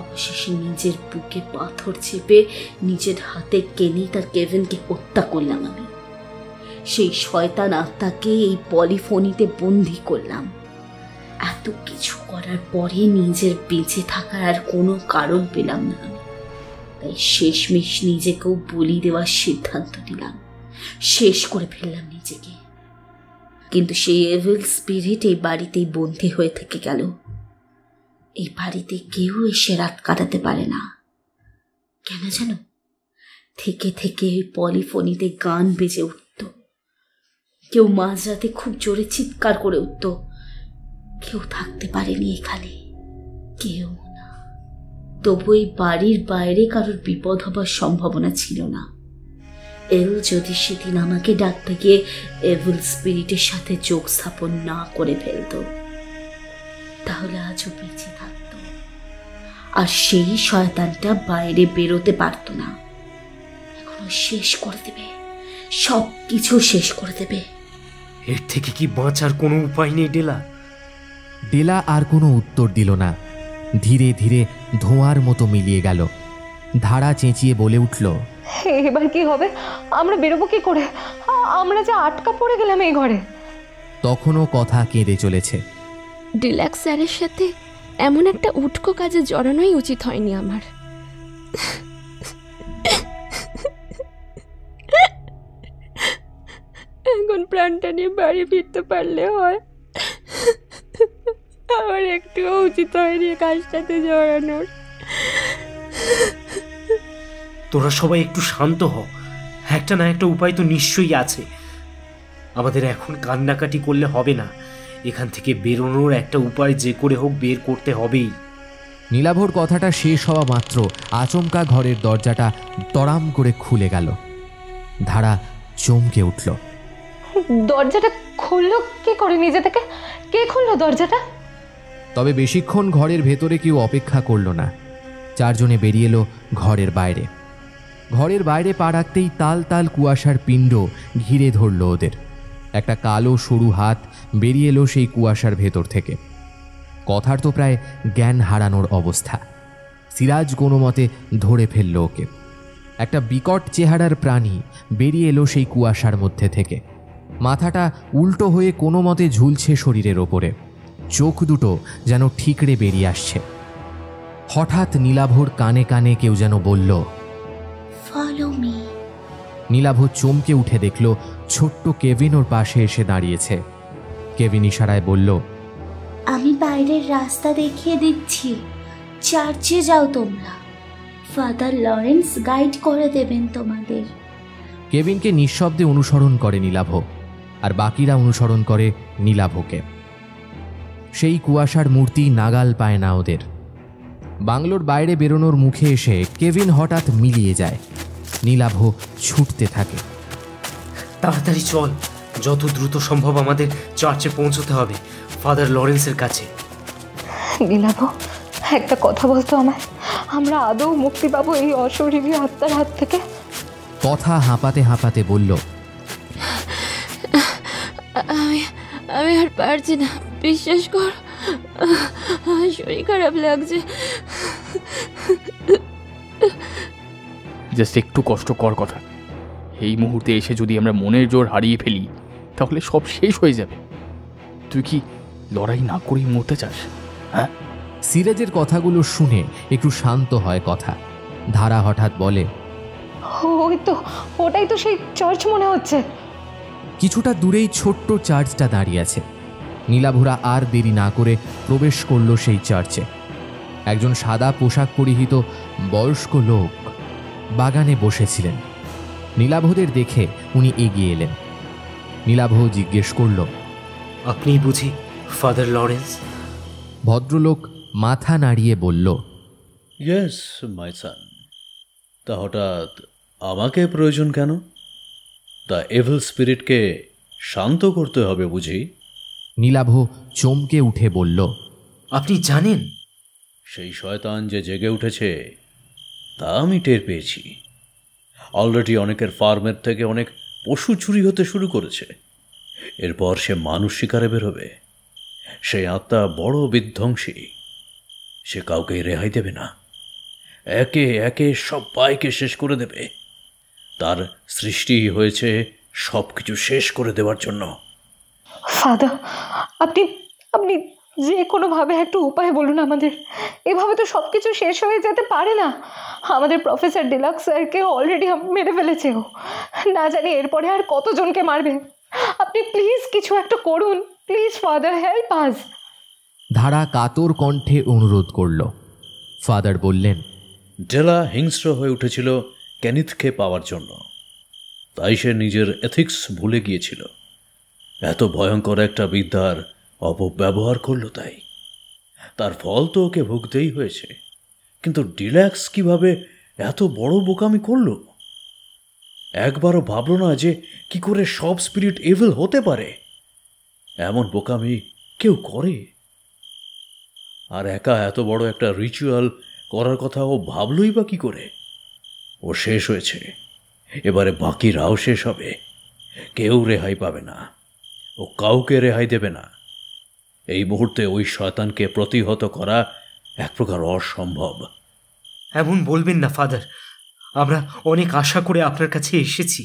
অবশেষে নিজের বুকে পাথর চেপে নিজের হাতে কেনি তার কেভিনকে হত্যা করলাম আমি। সেই শয়তান আত্মাকে এই পলিফোনিতে বন্দি করলাম। এত কিছু করার পরে নিজের বেঁচে থাকার আর কোনো কারণ পেলাম না আমি, তাই শেষমেশ নিজেকেও বলি দেওয়ার সিদ্ধান্ত নিলাম। শেষ করে ফেললাম নিজেকে। কিন্তু সেই এভিল স্পিরিট এই বাড়িতেই বন্দী হয়ে থেকে গেল। এই বাড়িতে কেউ এসে রাত কাটাতে পারে না। কেন জানো? থেকে থেকে ওই পলিফোনিতে গান বেজে উঠত। কেউ মাঝরাতে খুব জোরে চিৎকার করে উঠত। কেউ থাকতে পারেনি এখানে, কেউ না। তবু এই বাড়ির বাইরে কারোর বিপদ হবার সম্ভাবনা ছিল না। এল যদি সেদিন আমাকে ডাকতে গিয়ে এভিল স্পিরিটের সাথে যোগ স্থাপন না করে ফেলত, তাহলে আজও বেঁচে থাকত, আর সেই শয়তানটা বাইরে বেরোতে পারত না। এখনো শেষ করে দেবে, সব কিছু শেষ করে দেবে। এর থেকে কি বাঁচার কোনো উপায় নেই ডেলা? ডেলা আর কোনো উত্তর দিল না। ধীরে ধীরে ধোঁয়ার মতো মিলিয়ে গেল। ধারা চেঁচিয়ে বলে উঠল, এবার কি হবে? আমরা বেরোবো কি করে? আমরা যে আটকা পড়ে গেলাম এই ঘরে। তখনও কথা কেঁদে চলেছে। ডিলাক্স স্যারের সাথে এমন একটা উটকো কাজে জড়ানোই উচিত হয়নি আমার। এখন প্রাণটা নিয়ে বাড়ি ফিরতে পারলে হয়। আমার একটুও উচিত হয়নি কাজটাতে জড়ানোর। তোরা সবাই একটু শান্ত হ। একটা না একটা উপায় তো নিশ্চয়ই আছে। আমাদের এখন কান্নাকাটি করলে হবে না। এখান থেকে বেরোনোর একটা উপায় যে করে হোক বের করতে হবেই। নীলাভর কথাটা শেষ হওয়া মাত্র আচমকা ঘরের দরজাটা তড়াম করে খুলে গেল। ধারা চমকে উঠল। দরজাটা খুললো কি করে নিজে থেকে? কে খুললো দরজাটা? তবে বেশিক্ষণ ঘরের ভেতরে কেউ অপেক্ষা করল না। চারজনে বেরিয়ে এলো ঘরের বাইরে। ঘরের বাইরে পা রাখতেই তাল তাল কুয়াশার পিণ্ড ঘিরে ধরল ওদের। একটা কালো সরু হাত বেরিয়ে এলো সেই কুয়াশার ভেতর থেকে। কথার তো প্রায় জ্ঞান হারানোর অবস্থা। সিরাজ কোনো মতে ধরে ফেলল ওকে। একটা বিকট চেহারার প্রাণী বেরিয়ে এলো সেই কুয়াশার মধ্যে থেকে। মাথাটা উল্টো হয়ে কোনো মতে ঝুলছে শরীরের ওপরে। চোখ দুটো যেন ঠিকরে বেরিয়ে আসছে। হঠাৎ নীলাভর কানে কানে কেউ যেন বলল, ফলো মি। নীলাভ চমকে উঠে দেখল ছোট্ট কেভিন ওর পাশে এসে দাঁড়িয়েছে। কেভিন ইশারায় বলল, আমি বাইরের রাস্তা দেখিয়ে দিচ্ছি, চার্চে যাও তোমরা। ফাদার লরেন্স গাইড করে দেবেন তোমাদের। কেভিনকে নিঃশব্দে অনুসরণ করে নীলাভ, আর বাকিরা অনুসরণ করে নীলাভকে। সেই কুয়াশার মূর্তি নাগাল পায় না ওদের। বাংলোর বাইরে বেরোনোর মুখে এসে কেভিন হঠাৎ মিলিয়ে যায়। নীলাভ ছুটতে থাকে। তাড়াতাড়ি চল, যত দ্রুত সম্ভব আমাদের চার্চে পৌঁছতে হবে, ফাদার লরেন্সের কাছে। নীলাভ, একটা কথা বলতো আমায়, আমরা আদৌ মুক্তি পাবো এই অশরীরী আত্মার হাত থেকে? কথা হাঁপাতে হাঁপাতে বলল, আমি আর পারছি না, বিশ্বাস কর, শরীর খারাপ লাগছে। জাস্ট একটু কষ্ট কর কথা, এই মুহূর্তে এসে যদি আমরা মনের জোর হারিয়ে ফেলি তাহলে সব শেষ হয়ে যাবে। তুই কি লড়াই না করেই মরতে চাস? হ্যাঁ? সিরাজের কথাগুলো শুনে একটু শান্ত হয় কথা। ধারা হঠাৎ বলে, ওটাই তো সেই চার্চ মনে হচ্ছে। কিছুটা দূরেই ছোট্ট চার্চটা দাঁড়িয়ে আছে। নীলাভরা আর দেরি না করে প্রবেশ করল সেই চার্চে। একজন সাদা পোশাক পরিহিত বয়স্ক লোক বাগানে বসেছিলেন। নীলাভদের দেখে উনি এগিয়ে এলেন। নীলাভ জিজ্ঞেস করল, আপনি বুঝি ফাদার লরেন্স? ভদ্রলোক মাথা নাড়িয়ে বলল, ইয়েস মাই সান। তা হঠাৎ আমাকে প্রয়োজন কেন? তা এভিল স্পিরিটকে শান্ত করতে হবে বুঝি? নীলাভ চমকে উঠে বলল, আপনি জানেন? সেই শয়তান যে জেগে উঠেছে তা আমি টের পেয়েছি। অলরেডি অনেকের ফার্মের থেকে অনেক পশু চুরি হতে শুরু করেছে। এরপর সে মানুষ শিকারে বেরোবে। সেই আত্মা বড় বিধ্বংসী। সে কাউকে রেহাই দেবে না। একে একে সবাইকে শেষ করে দেবে। তার সৃষ্টি হয়েছে সব কিছু শেষ করে দেওয়ার জন্য। ফাদার, আপনি যে কোনোভাবে একটা উপায় বলুন আমাদের। এভাবে তো সব কিছু শেষ হয়ে যেতে পারে না। আমাদের প্রফেসর ডিলাক্স স্যারকে অলরেডি মেরে ফেলেছে ও। না জানি এরপরে আর কতজনকে মারবে। আপনি প্লিজ কিছু একটা করুন। Please father, help us. ধারা কাতর কণ্ঠে অনুরোধ করল। ফাদার বললেন, ডেলা হিংস্র হয়ে উঠেছিল কেনিথকে পাওয়ার জন্য। তাই সে নিজের এথিক্স ভুলে গিয়েছিল। এত ভয়ঙ্কর একটা বিদ্যার অপব্যবহার করল। তাই তার ফল তো ওকে ভুগতেই হয়েছে। কিন্তু ডিলাক্স কিভাবে এত বড় বোকামি করল? একবারও ভাবল না যে কি করে সব স্পিরিট এভিল হতে পারে। এমন বোকামি কেউ করে? আর একা এত বড় একটা রিচুয়াল করার কথা ও ভাবলই বা কি করে? ও শেষ হয়েছে। এবারে বাকিরাও শেষ হবে। কেউ রেহাই পাবে না। ও কাউকে রেহাই দেবে না। এই মুহূর্তে ওই শয়তানকে প্রতিহত করা এক প্রকার অসম্ভব। এমন বলবেন না ফাদার। আমরা অনেক আশা করে আপনার কাছে এসেছি।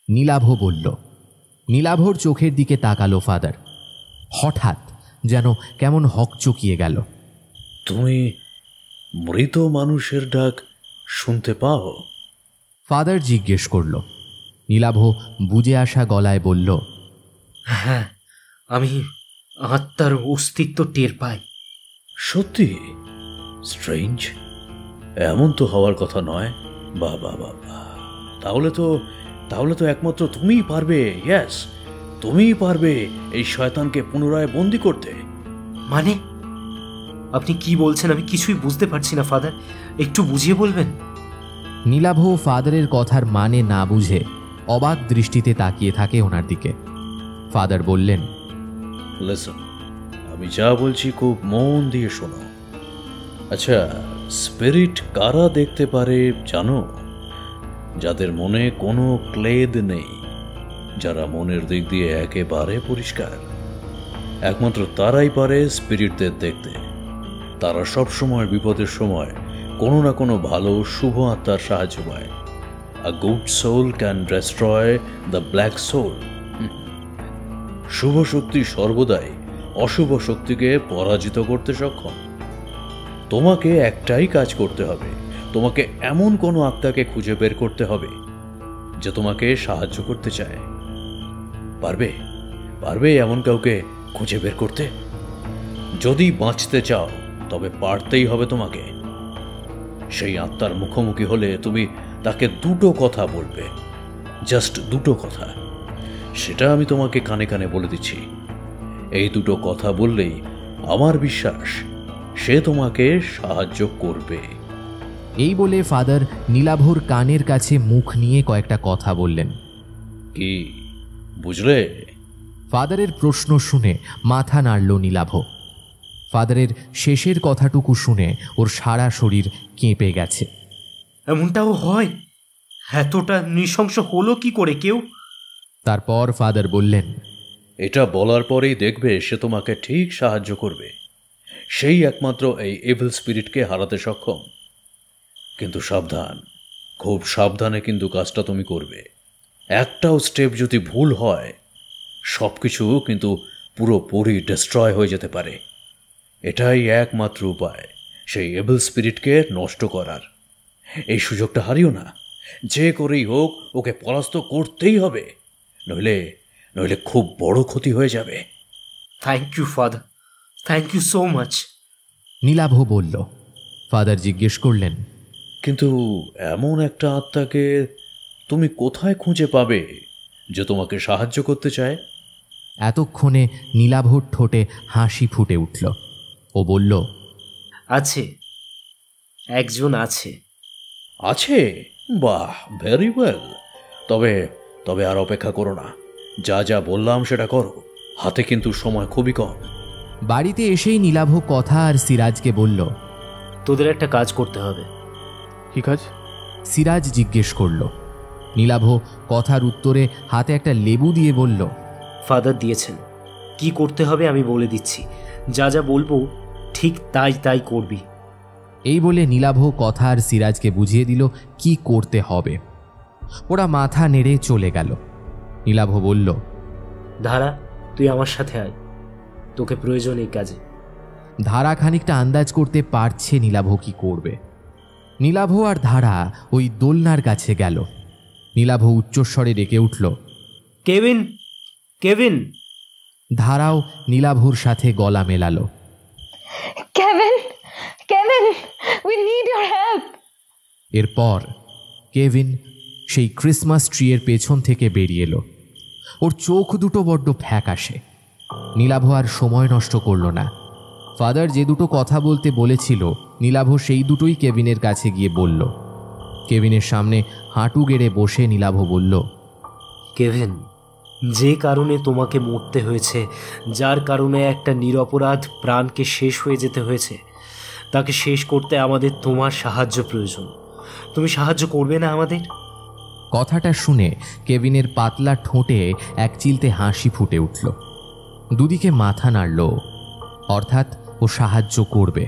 নীলাভ বলল। নীলাভর চোখের দিকে তাকালো ফাদার। হঠাৎ যেন কেমন হকচকিয়ে গেল। তুমি মৃত মানুষের ডাক শুনতে পাও? ফাদার জিজ্ঞেস করল। নীলাভ বুঝে আসা গলায় বলল, হ্যাঁ, আমি আত্মার অস্তিত্ব টের পাই। সত্যি? স্ট্রেঞ্জ। এমন তো হওয়ার কথা নয়। বাবা বাবা, তাহলে তো একমাত্র তুমিই পারবে। ইয়েস, তুমিই পারবে এই শয়তানকে পুনরায় বন্দি করতে। মানে আপনি কি বলছেন? আমি কিছুই বুঝতে পারছি না ফাদার। একটু বুঝিয়ে বলবেন? নীলাভ ফাদারের কথার মানে না বুঝে অবাক দৃষ্টিতে তাকিয়ে থাকে ওনার দিকে। ফাদার বললেন, লিসন, আমি যা বলছি খুব মন দিয়ে শোনো। আচ্ছা, স্পিরিট কারা দেখতে পারে জানো? যাদের মনে কোনো ক্লেদ নেই, যারা মনের দিক দিয়ে একেবারে পরিষ্কার। একমাত্র তারাই পারে স্পিরিটদের দেখতে। তারা সব সময় বিপদের সময় কোনো না কোনো ভালো শুভ আত্মার সাহায্য পায়। A good soul can destroy the black soul. শুভ শক্তি সর্বদাই অশুভ শক্তিকে পরাজিত করতে সক্ষম। তোমাকে একটাই কাজ করতে হবে। তোমাকে এমন কোনো আত্মাকে খুঁজে বের করতে হবে যে তোমাকে সাহায্য করতে চায়। পারবে এমন কাউকে খুঁজে বের করতে? যদি বাঁচতে চাও তবে পারতেই হবে তোমাকে। সেই আত্মার মুখোমুখি হলে তুমি তাকে দুটো কথা বলবে। জাস্ট দুটো কথা। সেটা আমি তোমাকে কানে কানে বলে দিচ্ছি। এই দুটো কথা বললেই আমার বিশ্বাস সে তোমাকে সাহায্য করবে। এই বলে ফাদার নীলাভর কানের কাছে মুখ নিয়ে কয়েকটা কথা বললেন। কি বুঝলে? ফাদারের প্রশ্ন শুনে মাথা নাড়ল নীলাভ। ফাদারের শেষের কথাটুকু শুনে ওর সারা শরীর কেঁপে গেছে। এমনটাও হয়? এতটা নৃশংস হলো কি করে কেউ? তারপর ফাদার বললেন, এটা বলার পরেই দেখবে সে তোমাকে ঠিক সাহায্য করবে। সেই একমাত্র এই এভিল স্পিরিটকে হারাতে সক্ষম। কিন্তু সাবধান, খুব সাবধানে কিন্তু কাজটা তুমি করবে। একটাও স্টেপ যদি ভুল হয় সব কিছু কিন্তু পুরোপুরি ডিস্ট্রয় হয়ে যেতে পারে। এটাই একমাত্র উপায় সেই এভিল স্পিরিটকে নষ্ট করার। এই সুযোগটা হারিও না, যে করেই হোক ওকে পরাস্ত করতেই হবে, নইলে নইলে খুব বড় ক্ষতি হয়ে যাবে। Thank you father, thank you so much. Nilabh বলল। ফাদার জিজ্ঞেস করলেন, কিন্তু এমন একটা আত্মাকে তুমি কোথায় খুঁজে পাবে যে তোমাকে সাহায্য করতে চায়? এতক্ষণে নীলাভর ঠোঁটে হাসি ফুটে উঠল। ও বলল, আছে, একজন আছে। আছে? বাহ, ভেরি ওয়েল। তবে তবে আর অপেক্ষা করো না, যা যা বললাম সেটা করো, হাতে কিন্তু সময় খুবই কম। বাড়িতে এসেই নীলাভ কথা আর সিরাজকে বলল, তোদের একটা কাজ করতে হবে। কি কাজ? সিরাজ জিজ্ঞেস করল। নীলাভ কথার উত্তরে হাতে একটা লেবু দিয়ে বলল, ফাদার দিয়েছেন, কি করতে হবে আমি বলে দিচ্ছি, যা যা বলবো ঠিক তাই তাই করবি। এই বলে নীলাভ কথা আর সিরাজকে বুঝিয়ে দিল কি করতে হবে। ওরা মাথা নেড়ে চলে গেল। নীলাভ বলল, ধারা, তুই আমার সাথে আয়, তোকে প্রয়োজন এই কাজে। ধারা খানিকটা আন্দাজ করতে পারছে নীলাভ কি করবে। নীলাভ আর ধারা ওই দোলনার কাছে গেল। নীলাভ উচ্চস্বরে ডেকে উঠল, কেভিন, কেভিন। ধারাও নীলাভর সাথে গলা মেলালো। Kevin, Kevin, we need your help. এরপর কেভিন সেই ক্রিসমাস ট্রিয়ের পেছন থেকে বেরিয়ে এলো। ওর চোখ দুটো বড্ড ফ্যাকাশে। নীলাভ আর সময় নষ্ট করল না। ফাদার যে দুটো কথা বলতে বলেছিল নীলাভ সেই দুটোই কেভিনের কাছে গিয়ে বলল। কেভিনের সামনে হাঁটু গেড়ে বসে নীলাভ বলল, কেভিন, যে কারণে তোমাকে মরতে হয়েছে, যার কারণে একটা নিরপরাধ প্রাণকে শেষ হয়ে যেতে হয়েছে, তাকে শেষ করতে আমাদের তোমার সাহায্য প্রয়োজন। তুমি সাহায্য করবে না আমাদের? কথাটা শুনে কেভিনের পাতলা ঠোঁটে এক চিলতে হাসি ফুটে উঠল। দুদিকে মাথা নাড়ল, অর্থাৎ ও সাহায্য করবে।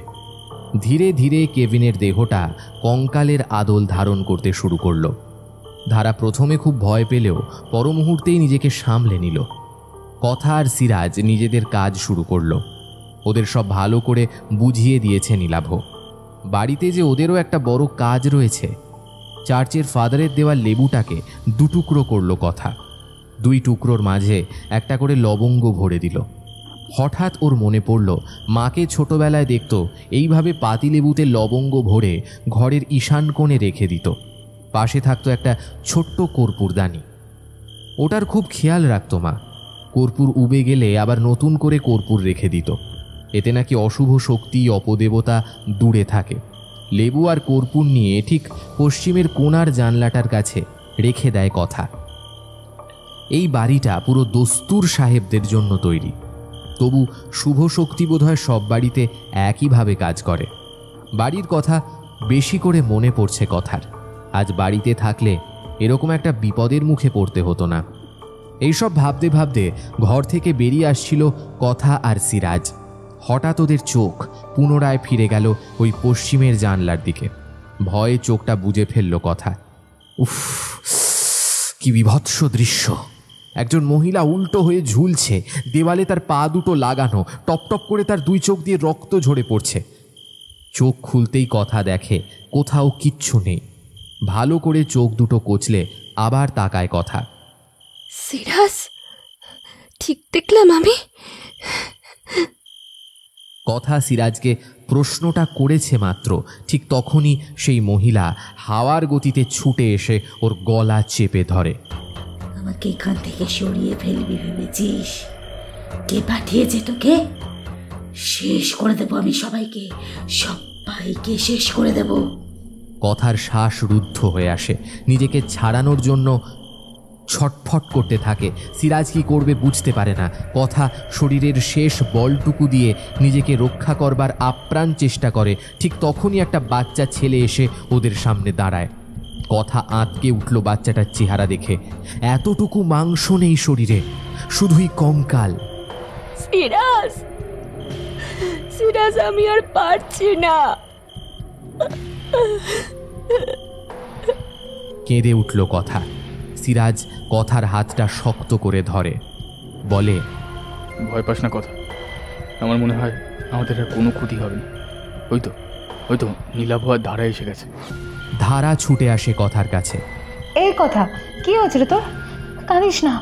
ধীরে ধীরে কেভিনের দেহটা কঙ্কালের আদল ধারণ করতে শুরু করল। ধারা প্রথমে খুব ভয় পেলেও পর মুহূর্তেই নিজেকে সামলে নিল। কথা আর সিরাজ নিজেদের কাজ শুরু করল। ওদের সব ভালো করে বুঝিয়ে দিয়েছে নীলাভ। বাড়িতে যে ওদেরও একটা বড় কাজ রয়েছে। চার্চের ফাদারের দেওয়া লেবুটাকে দুটুকরো করল কথা। দুই টুকরোর মাঝে একটা করে লবঙ্গ ভরে দিল। হঠাৎ ওর মনে পড়ল মাকে ছোটবেলায় দেখত এইভাবে পাতিলেবুতে লবঙ্গ ভরে ঘরের ঈশান কোণে রেখে দিত। পাশে থাকতো একটা ছোট্ট কর্পূরদানি। ওটার খুব খেয়াল রাখত মা। কর্পূর উবে গেলে আবার নতুন করে কর্পূর রেখে দিত। এতে নাকি অশুভ শক্তি, অপদেবতা দূরে থাকে। লেবু আর কর্পূর নিয়ে ঠিক পশ্চিমের কোণার জানলাটার কাছে রেখে দেয় কথা। এই বাড়িটা পুরো দস্তুর সাহেবদের জন্য তৈরি, তবু শুভ শক্তি বোধহয় সব বাড়িতে একইভাবে কাজ করে। বাড়ির কথা বেশি করে মনে পড়ছে কথার। আজ বাড়িতে থাকলে এরকম একটা বিপদের মুখে পড়তে হতো না। এইসব ভাবতে ভাবতে ঘর থেকে বেরিয়ে আসছিল কথা আর সিরাজ। হঠাৎ ওদের চোখ পুনরায় ফিরে গেল ওই পশ্চিমের জানলার দিকে। ভয়ে চোখটা বুজে ফেলল কথা। উফ, কি বিভৎস দৃশ্য! একজন মহিলা উল্টো হয়ে ঝুলছে, দেওয়ালে তার পা দুটো লাগানো, টপ টপ করে তার দুই চোখ দিয়ে রক্ত ঝরে পড়ছে। চোখ খুলতেই কথা দেখে কোথাও কিচ্ছু নেই। ভালো করে চোখ দুটো কচলে আবার তাকায় কথা। সিরাজ, ঠিক দেখলাম আমি? কথা সিরাজকে প্রশ্নটা করেছে মাত্র ঠিক তখনই সেই মহিলা হাওয়ার গতিতে ছুটে এসে ওর গলা চেপে ধরে। আমাকে এখান থেকে সরিয়ে ফেলবি ভেবেছিস? কে পাঠিয়েছে তোকে? শেষ করে দেবো আমি সবাইকে, সবাইকে শেষ করে দেব। কথার শ্বাস রুদ্ধ হয়ে আসে। নিজেকে ছাড়ানোর জন্য ছটফট করতে থাকে। সিরাজ কি করবে বুঝতে পারে না। কথা শরীরের শেষ বলটুকু দিয়ে নিজেকে রক্ষা করবার আপ্রাণ চেষ্টা করে। ঠিক তখনই একটা বাচ্চা ছেলে এসে ওদের সামনে দাঁড়ায়। কথা আঁতকে উঠল বাচ্চাটার চেহারা দেখে। এতটুকু মাংস নেই শরীরে, শুধুই কঙ্কাল। সিরাজ, সিরাজ, আমি আর পারছি না। কেঁদে উঠল কথা। সিরাজ কথার হাতটা শক্ত করে ধরে, বলে, ভয় পাস না কথা, আমার মনে হয় আমাদের আর কোনো ক্ষতি হবে না। ওই তো নীলাভ আর ধারা এসে গেছে। ধারা ছুটে আসে কথার কাছে। এই কথা, কি হয়েছে রে তোর? কাঁদিস না,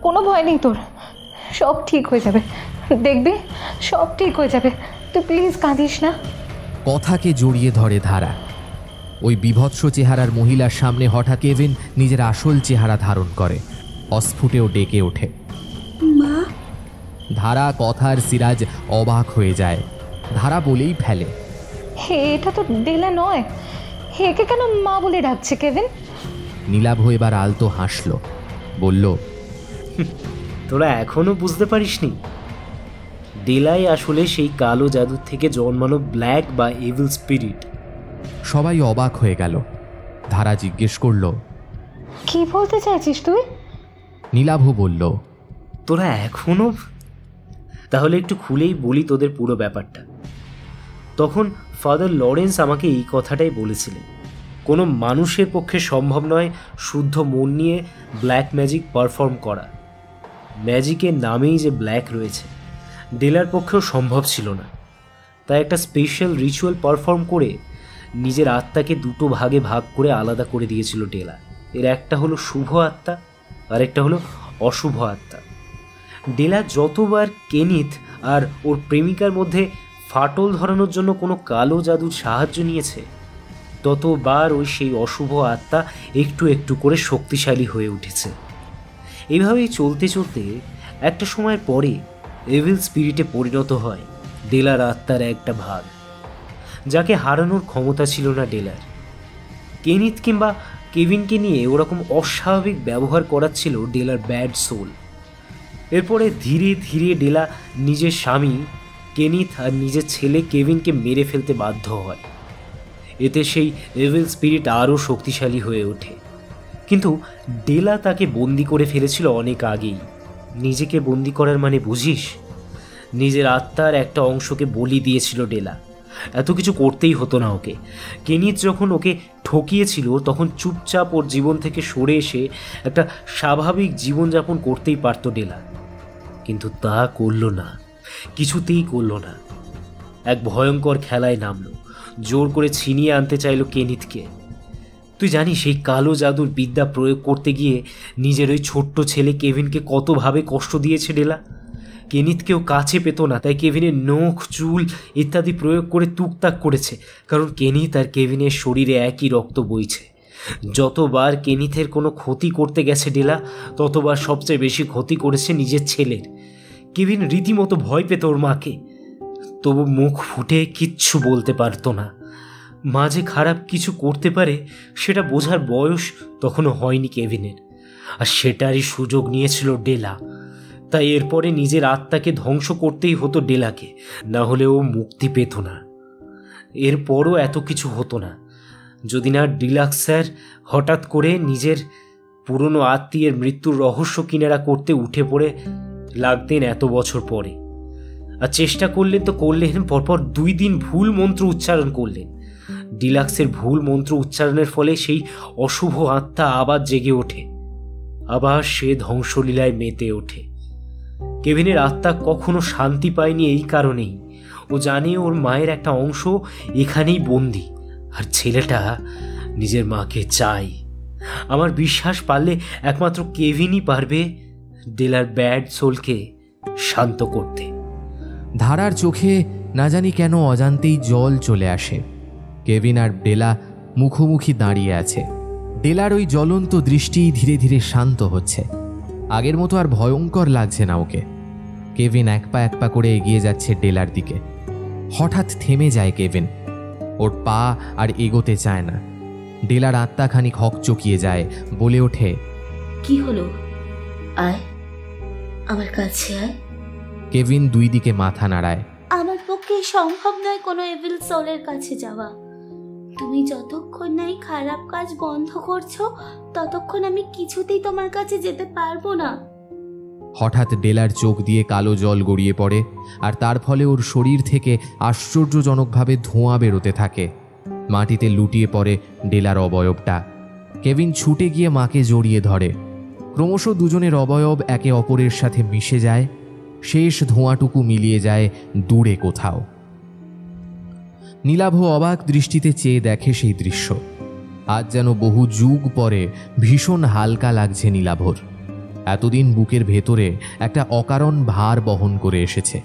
কোনো ভয় নেই তোর, সব ঠিক হয়ে যাবে, দেখবি সব ঠিক হয়ে যাবে, তুই প্লিজ কাঁদিস না। কথাকে জড়িয়ে ধরে ধারা। ওই বিভৎস চেহারার মহিলার সামনে হঠাৎ কেভিন নিজের আসল চেহারা ধারণ করে, অস্ফুটেও ডেকে ওঠে, মা। ধারা, কথার সিরাজ অবাক হয়ে যায়। ধারা বলেই ফেলে, হে, এটা তো ডেলা নয়, একে কেন মা বলে ডাকছে কেভিন? নীলাভ এবার আলতো হাসল, বলল, তোরা এখনো বুঝতে পারিসনি? ডেলাই আসলে সেই কালো জাদুর থেকে জন্মানো ব্ল্যাক বা এভিল স্পিরিট। সবাই অবাক হয়ে গেল। ধারা জিজ্ঞেস করল, কি বলতে চাইছিস তুই? নীলাভ বলল, তোরা এখনো? তাহলে একটু খুলেই বলি তোদের পুরো ব্যাপারটা। তখন ফাদার লরেন্স আমাকে এই কথাটাই বলেছিলেন, কোনো মানুষের পক্ষে সম্ভব নয় শুদ্ধ মন নিয়ে ব্ল্যাক ম্যাজিক পারফর্ম করা। ম্যাজিকের নামেই যে ব্ল্যাক রয়েছে, ডেলার পক্ষেও সম্ভব ছিল না। তাই একটা স্পেশাল রিচুয়াল পারফর্ম করে নিজের আত্মাকে দুটো ভাগে ভাগ করে আলাদা করে দিয়েছিল ডেলা। এর একটা হলো শুভ আত্মা, আর একটা হলো অশুভ আত্মা। ডেলা যতবার কেনিথ আর ওর প্রেমিকার মধ্যে ফাটল ধরানোর জন্য কোনো কালো জাদুর সাহায্য নিয়েছে, ততবার ওই সেই অশুভ আত্মা একটু একটু করে শক্তিশালী হয়ে উঠেছে। এইভাবেই চলতে চলতে একটা সময়ের পরে এভিল স্পিরিটে পরিণত হয় ডেলার আত্মার একটা ভাগ, যাকে হারানোর ক্ষমতা ছিল না ডেলার। কেনিথ কিংবা কেভিনকে নিয়ে ওরকম অস্বাভাবিক ব্যবহার করাচ্ছিল ডেলার ব্যাড সোল। এরপরে ধীরে ধীরে ডেলা নিজের স্বামী কেনিথ আর নিজের ছেলে কেভিনকে মেরে ফেলতে বাধ্য হয়। এতে সেই এভিল স্পিরিট আরও শক্তিশালী হয়ে ওঠে। কিন্তু ডেলা তাকে বন্দি করে ফেলেছিল অনেক আগেই। নিজেকে বন্দি করার মানে বুঝিস? নিজের আত্মার একটা অংশকে বলি দিয়েছিল ডেলা। এত কিছু করতেই হতো না ওকে। কেনিথ যখন ওকে ঠকিয়েছিল তখন চুপচাপ ওর জীবন থেকে সরে এসে একটা স্বাভাবিক জীবনযাপন করতেই পারত ডেলা, কিন্তু তা করল না, কিছুতেই করল না। এক ভয়ঙ্কর খেলায় নামলো, জোর করে ছিনিয়ে আনতে চাইল কেনিথকে। তুই জানিস এই কালো জাদুর বিদ্যা প্রয়োগ করতে গিয়ে নিজের ওই ছোট্ট ছেলে কেভিনকে কতভাবে কষ্ট দিয়েছে ডেলা। কেনিথকেও কাছে পেত না, তাই কেভিনের নখ, চুল ইত্যাদি প্রয়োগ করে তুকতাক করেছে, কারণ কেনিথ আর কেভিনের শরীরে একই রক্ত বইছে। যতবার কেনিথের কোনো ক্ষতি করতে গেছে ডেলা, ততবার সবচেয়ে বেশি ক্ষতি করেছে নিজের ছেলের। কেভিন রীতিমতো ভয় পেত ওর মাকে, তবু মুখ ফুটে কিচ্ছু বলতে পারতো না। মা যে খারাপ কিছু করতে পারে সেটা বোঝার বয়স তখনও হয়নি কেভিনের, আর সেটারই সুযোগ নিয়েছিল ডেলা। তাই এরপরে নিজের আত্মাকে ধ্বংস করতেই হতো ডেলাকে, না হলে ও মুক্তি পেত না। এরপরও এত কিছু হতো না যদি না ডিলাক্স স্যার হঠাৎ করে নিজের পুরনো আত্মীয়ের মৃত্যুর রহস্য কিনারা করতে উঠে পড়ে লাগতেন এত বছর পরে। আর চেষ্টা করলেন তো করলেন, পরপর 2 দিন ভুল মন্ত্র উচ্চারণ করলেন। ডিলাক্সের ভুল মন্ত্র উচ্চারণের ফলে সেই অশুভ আত্মা আবার জেগে ওঠে, আবার সে ধ্বংসলীলায় মেতে ওঠে। কেভিনের আত্মা কখনো শান্তি পায়নি এই কারণেই, ও জানে ওর মায়ের একটা অংশ এখানেই বন্দি, আর ছেলেটা নিজের মাকে চায়। আমার বিশ্বাস পারলে একমাত্র কেভিনই পারবে ডেলার ব্যাড সোলকে শান্ত করতে। ধারার চোখে না জানি কেন অজান্তেই জল চলে আসে। কেভিন আর ডেলা মুখোমুখি দাঁড়িয়ে আছে। ডেলার ওই জ্বলন্ত দৃষ্টি ধীরে ধীরে শান্ত হচ্ছে, আগের মতো আর ভয়ঙ্কর লাগছে না ওকে। কেভিন এক পা করে এগিয়ে যাচ্ছে ডেলার দিকে। হঠাৎ থেমে যায় কেভিন, ওর পা আর এগোতে চায় না। ডেলার আত্মা খানিক হকচকিয়ে যায়, বলে ওঠে, কি হলো? আয়, আমার কাছে আয়। কেভিন 2 দিকে মাথা নাড়ায়। আমার পক্ষে সম্ভব নয় কোনো এভিল সোলের কাছে যাওয়া। তুমি যতক্ষণ না এই খারাপ কাজ বন্ধ করছো ততক্ষণ আমি কিছুতেই তোমার কাছে যেতে পারবো না। হঠাৎ ডেলার চোখ দিয়ে কালো জল গড়িয়ে পড়ে, আর তার ফলে ওর শরীর থেকে আশ্চর্যজনকভাবে ধোঁয়া বেরোতে থাকে। মাটিতে লুটিয়ে পড়ে ডেলার অবয়বটা। কেভিন ছুটে গিয়ে মাকে জড়িয়ে ধরে। ক্রমশ দুজনের অবয়ব একে অপরের সাথে মিশে যায়, শেষ ধোঁয়াটুকু মিলিয়ে যায় দূরে কোথাও। নীলাভ অবাক দৃষ্টিতে চেয়ে দেখে সেই দৃশ্য। আজ যেন বহু যুগ পরে ভীষণ হালকা লাগছে নীলাভর। এতদিন বুকের ভেতরে একটা অকারণ ভার বহন করে এসেছে।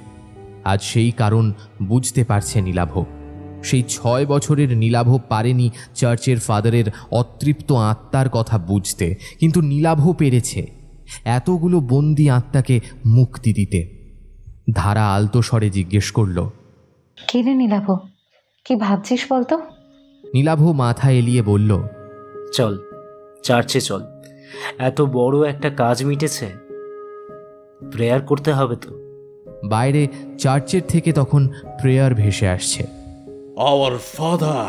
আজ সেই কারণ বুঝতে পারছে নীলাভ। সেই 6 বছরের নীলাভ পারেনি চার্চের ফাদারের অতৃপ্ত আত্মার কথা বুঝতে, কিন্তু নীলাভ পেরেছে এতগুলো বন্দি আত্মাকে মুক্তি দিতে। ধারা আলতো স্বরে জিজ্ঞেস করল, কে রে নীলাভ, কি ভাবছিস বলতো? নীলাভ মাথা এলিয়ে বলল, চল চার্চে চল, এত বড় একটা কাজ মিটেছে, প্রেয়ার করতে হবে তো। বাইরে চার্চের থেকে তখন প্রেয়ার ভেসে আসছে। Our Father,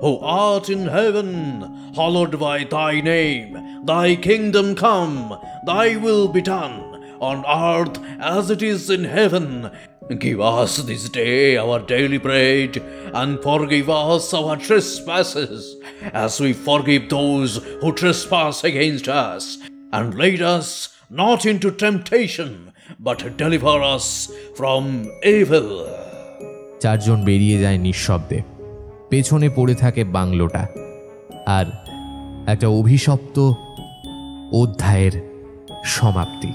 who art in heaven, hallowed by thy name. Thy kingdom come, thy will be done, on earth as it is in heaven. Give us this day our daily bread, and forgive us our trespasses, as we forgive those who trespass against us. And lead us not into temptation, but deliver us from evil. চারজন বেরিয়ে যায় নিঃশব্দে। পেছনে পড়ে থাকে বাংলোটা, আর একটা অভিশপ্ত অধ্যায়ের সমাপ্তি।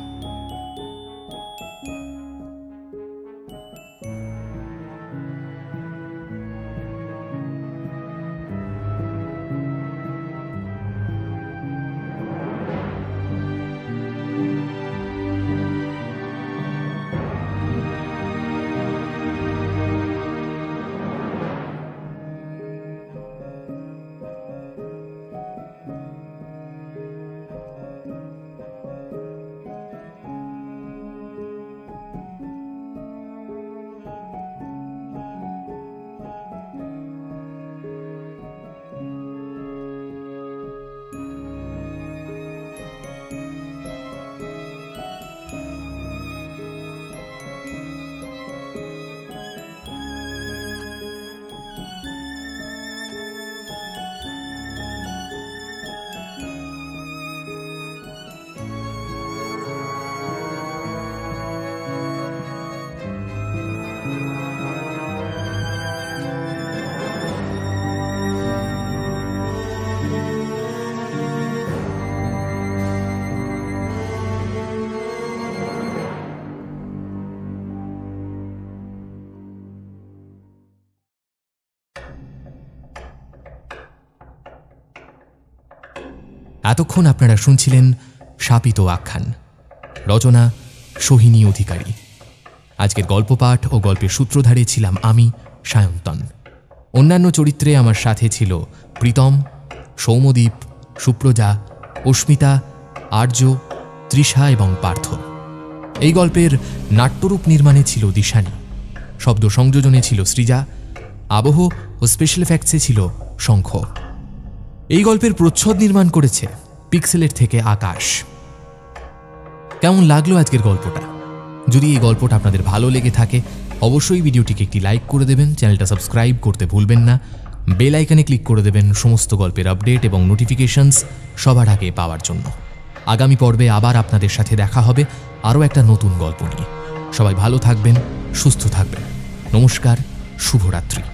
এতক্ষণ আপনারা শুনছিলেন শাপিত আখ্যান, রচনা সোহিনী অধিকারী। আজকের গল্প পাঠ ও গল্পের সূত্রধারে ছিলাম আমি, সায়ন্তন। অন্যান্য চরিত্রে আমার সাথে ছিল প্রীতম, সৌমদীপ, সুপ্রজা, অস্মিতা, আর্য, তৃষা এবং পার্থ। এই গল্পের নাট্যরূপ নির্মাণে ছিল দিশানি, শব্দ সংযোজনে ছিল সৃজা, আবহ ও স্পেশাল এফেক্টসে ছিল শঙ্খ। এই গল্পের প্রচ্ছদ নির্মাণ করেছে পিক্সেলের থেকে আকাশ। কেমন লাগলো আজকের গল্পটা? যদি এই গল্পটা আপনাদের ভালো লেগে থাকে অবশ্যই ভিডিওটিকে একটি লাইক করে দেবেন, চ্যানেলটা সাবস্ক্রাইব করতে ভুলবেন না, বেল আইকনে ক্লিক করে দেবেন সমস্ত গল্পের আপডেট এবং নোটিফিকেশনস সবার আগে পাওয়ার জন্য। আগামী পর্বে আবার আপনাদের সাথে দেখা হবে আরও একটা নতুন গল্প নিয়ে। সবাই ভালো থাকবেন, সুস্থ থাকবেন। নমস্কার, শুভরাত্রি।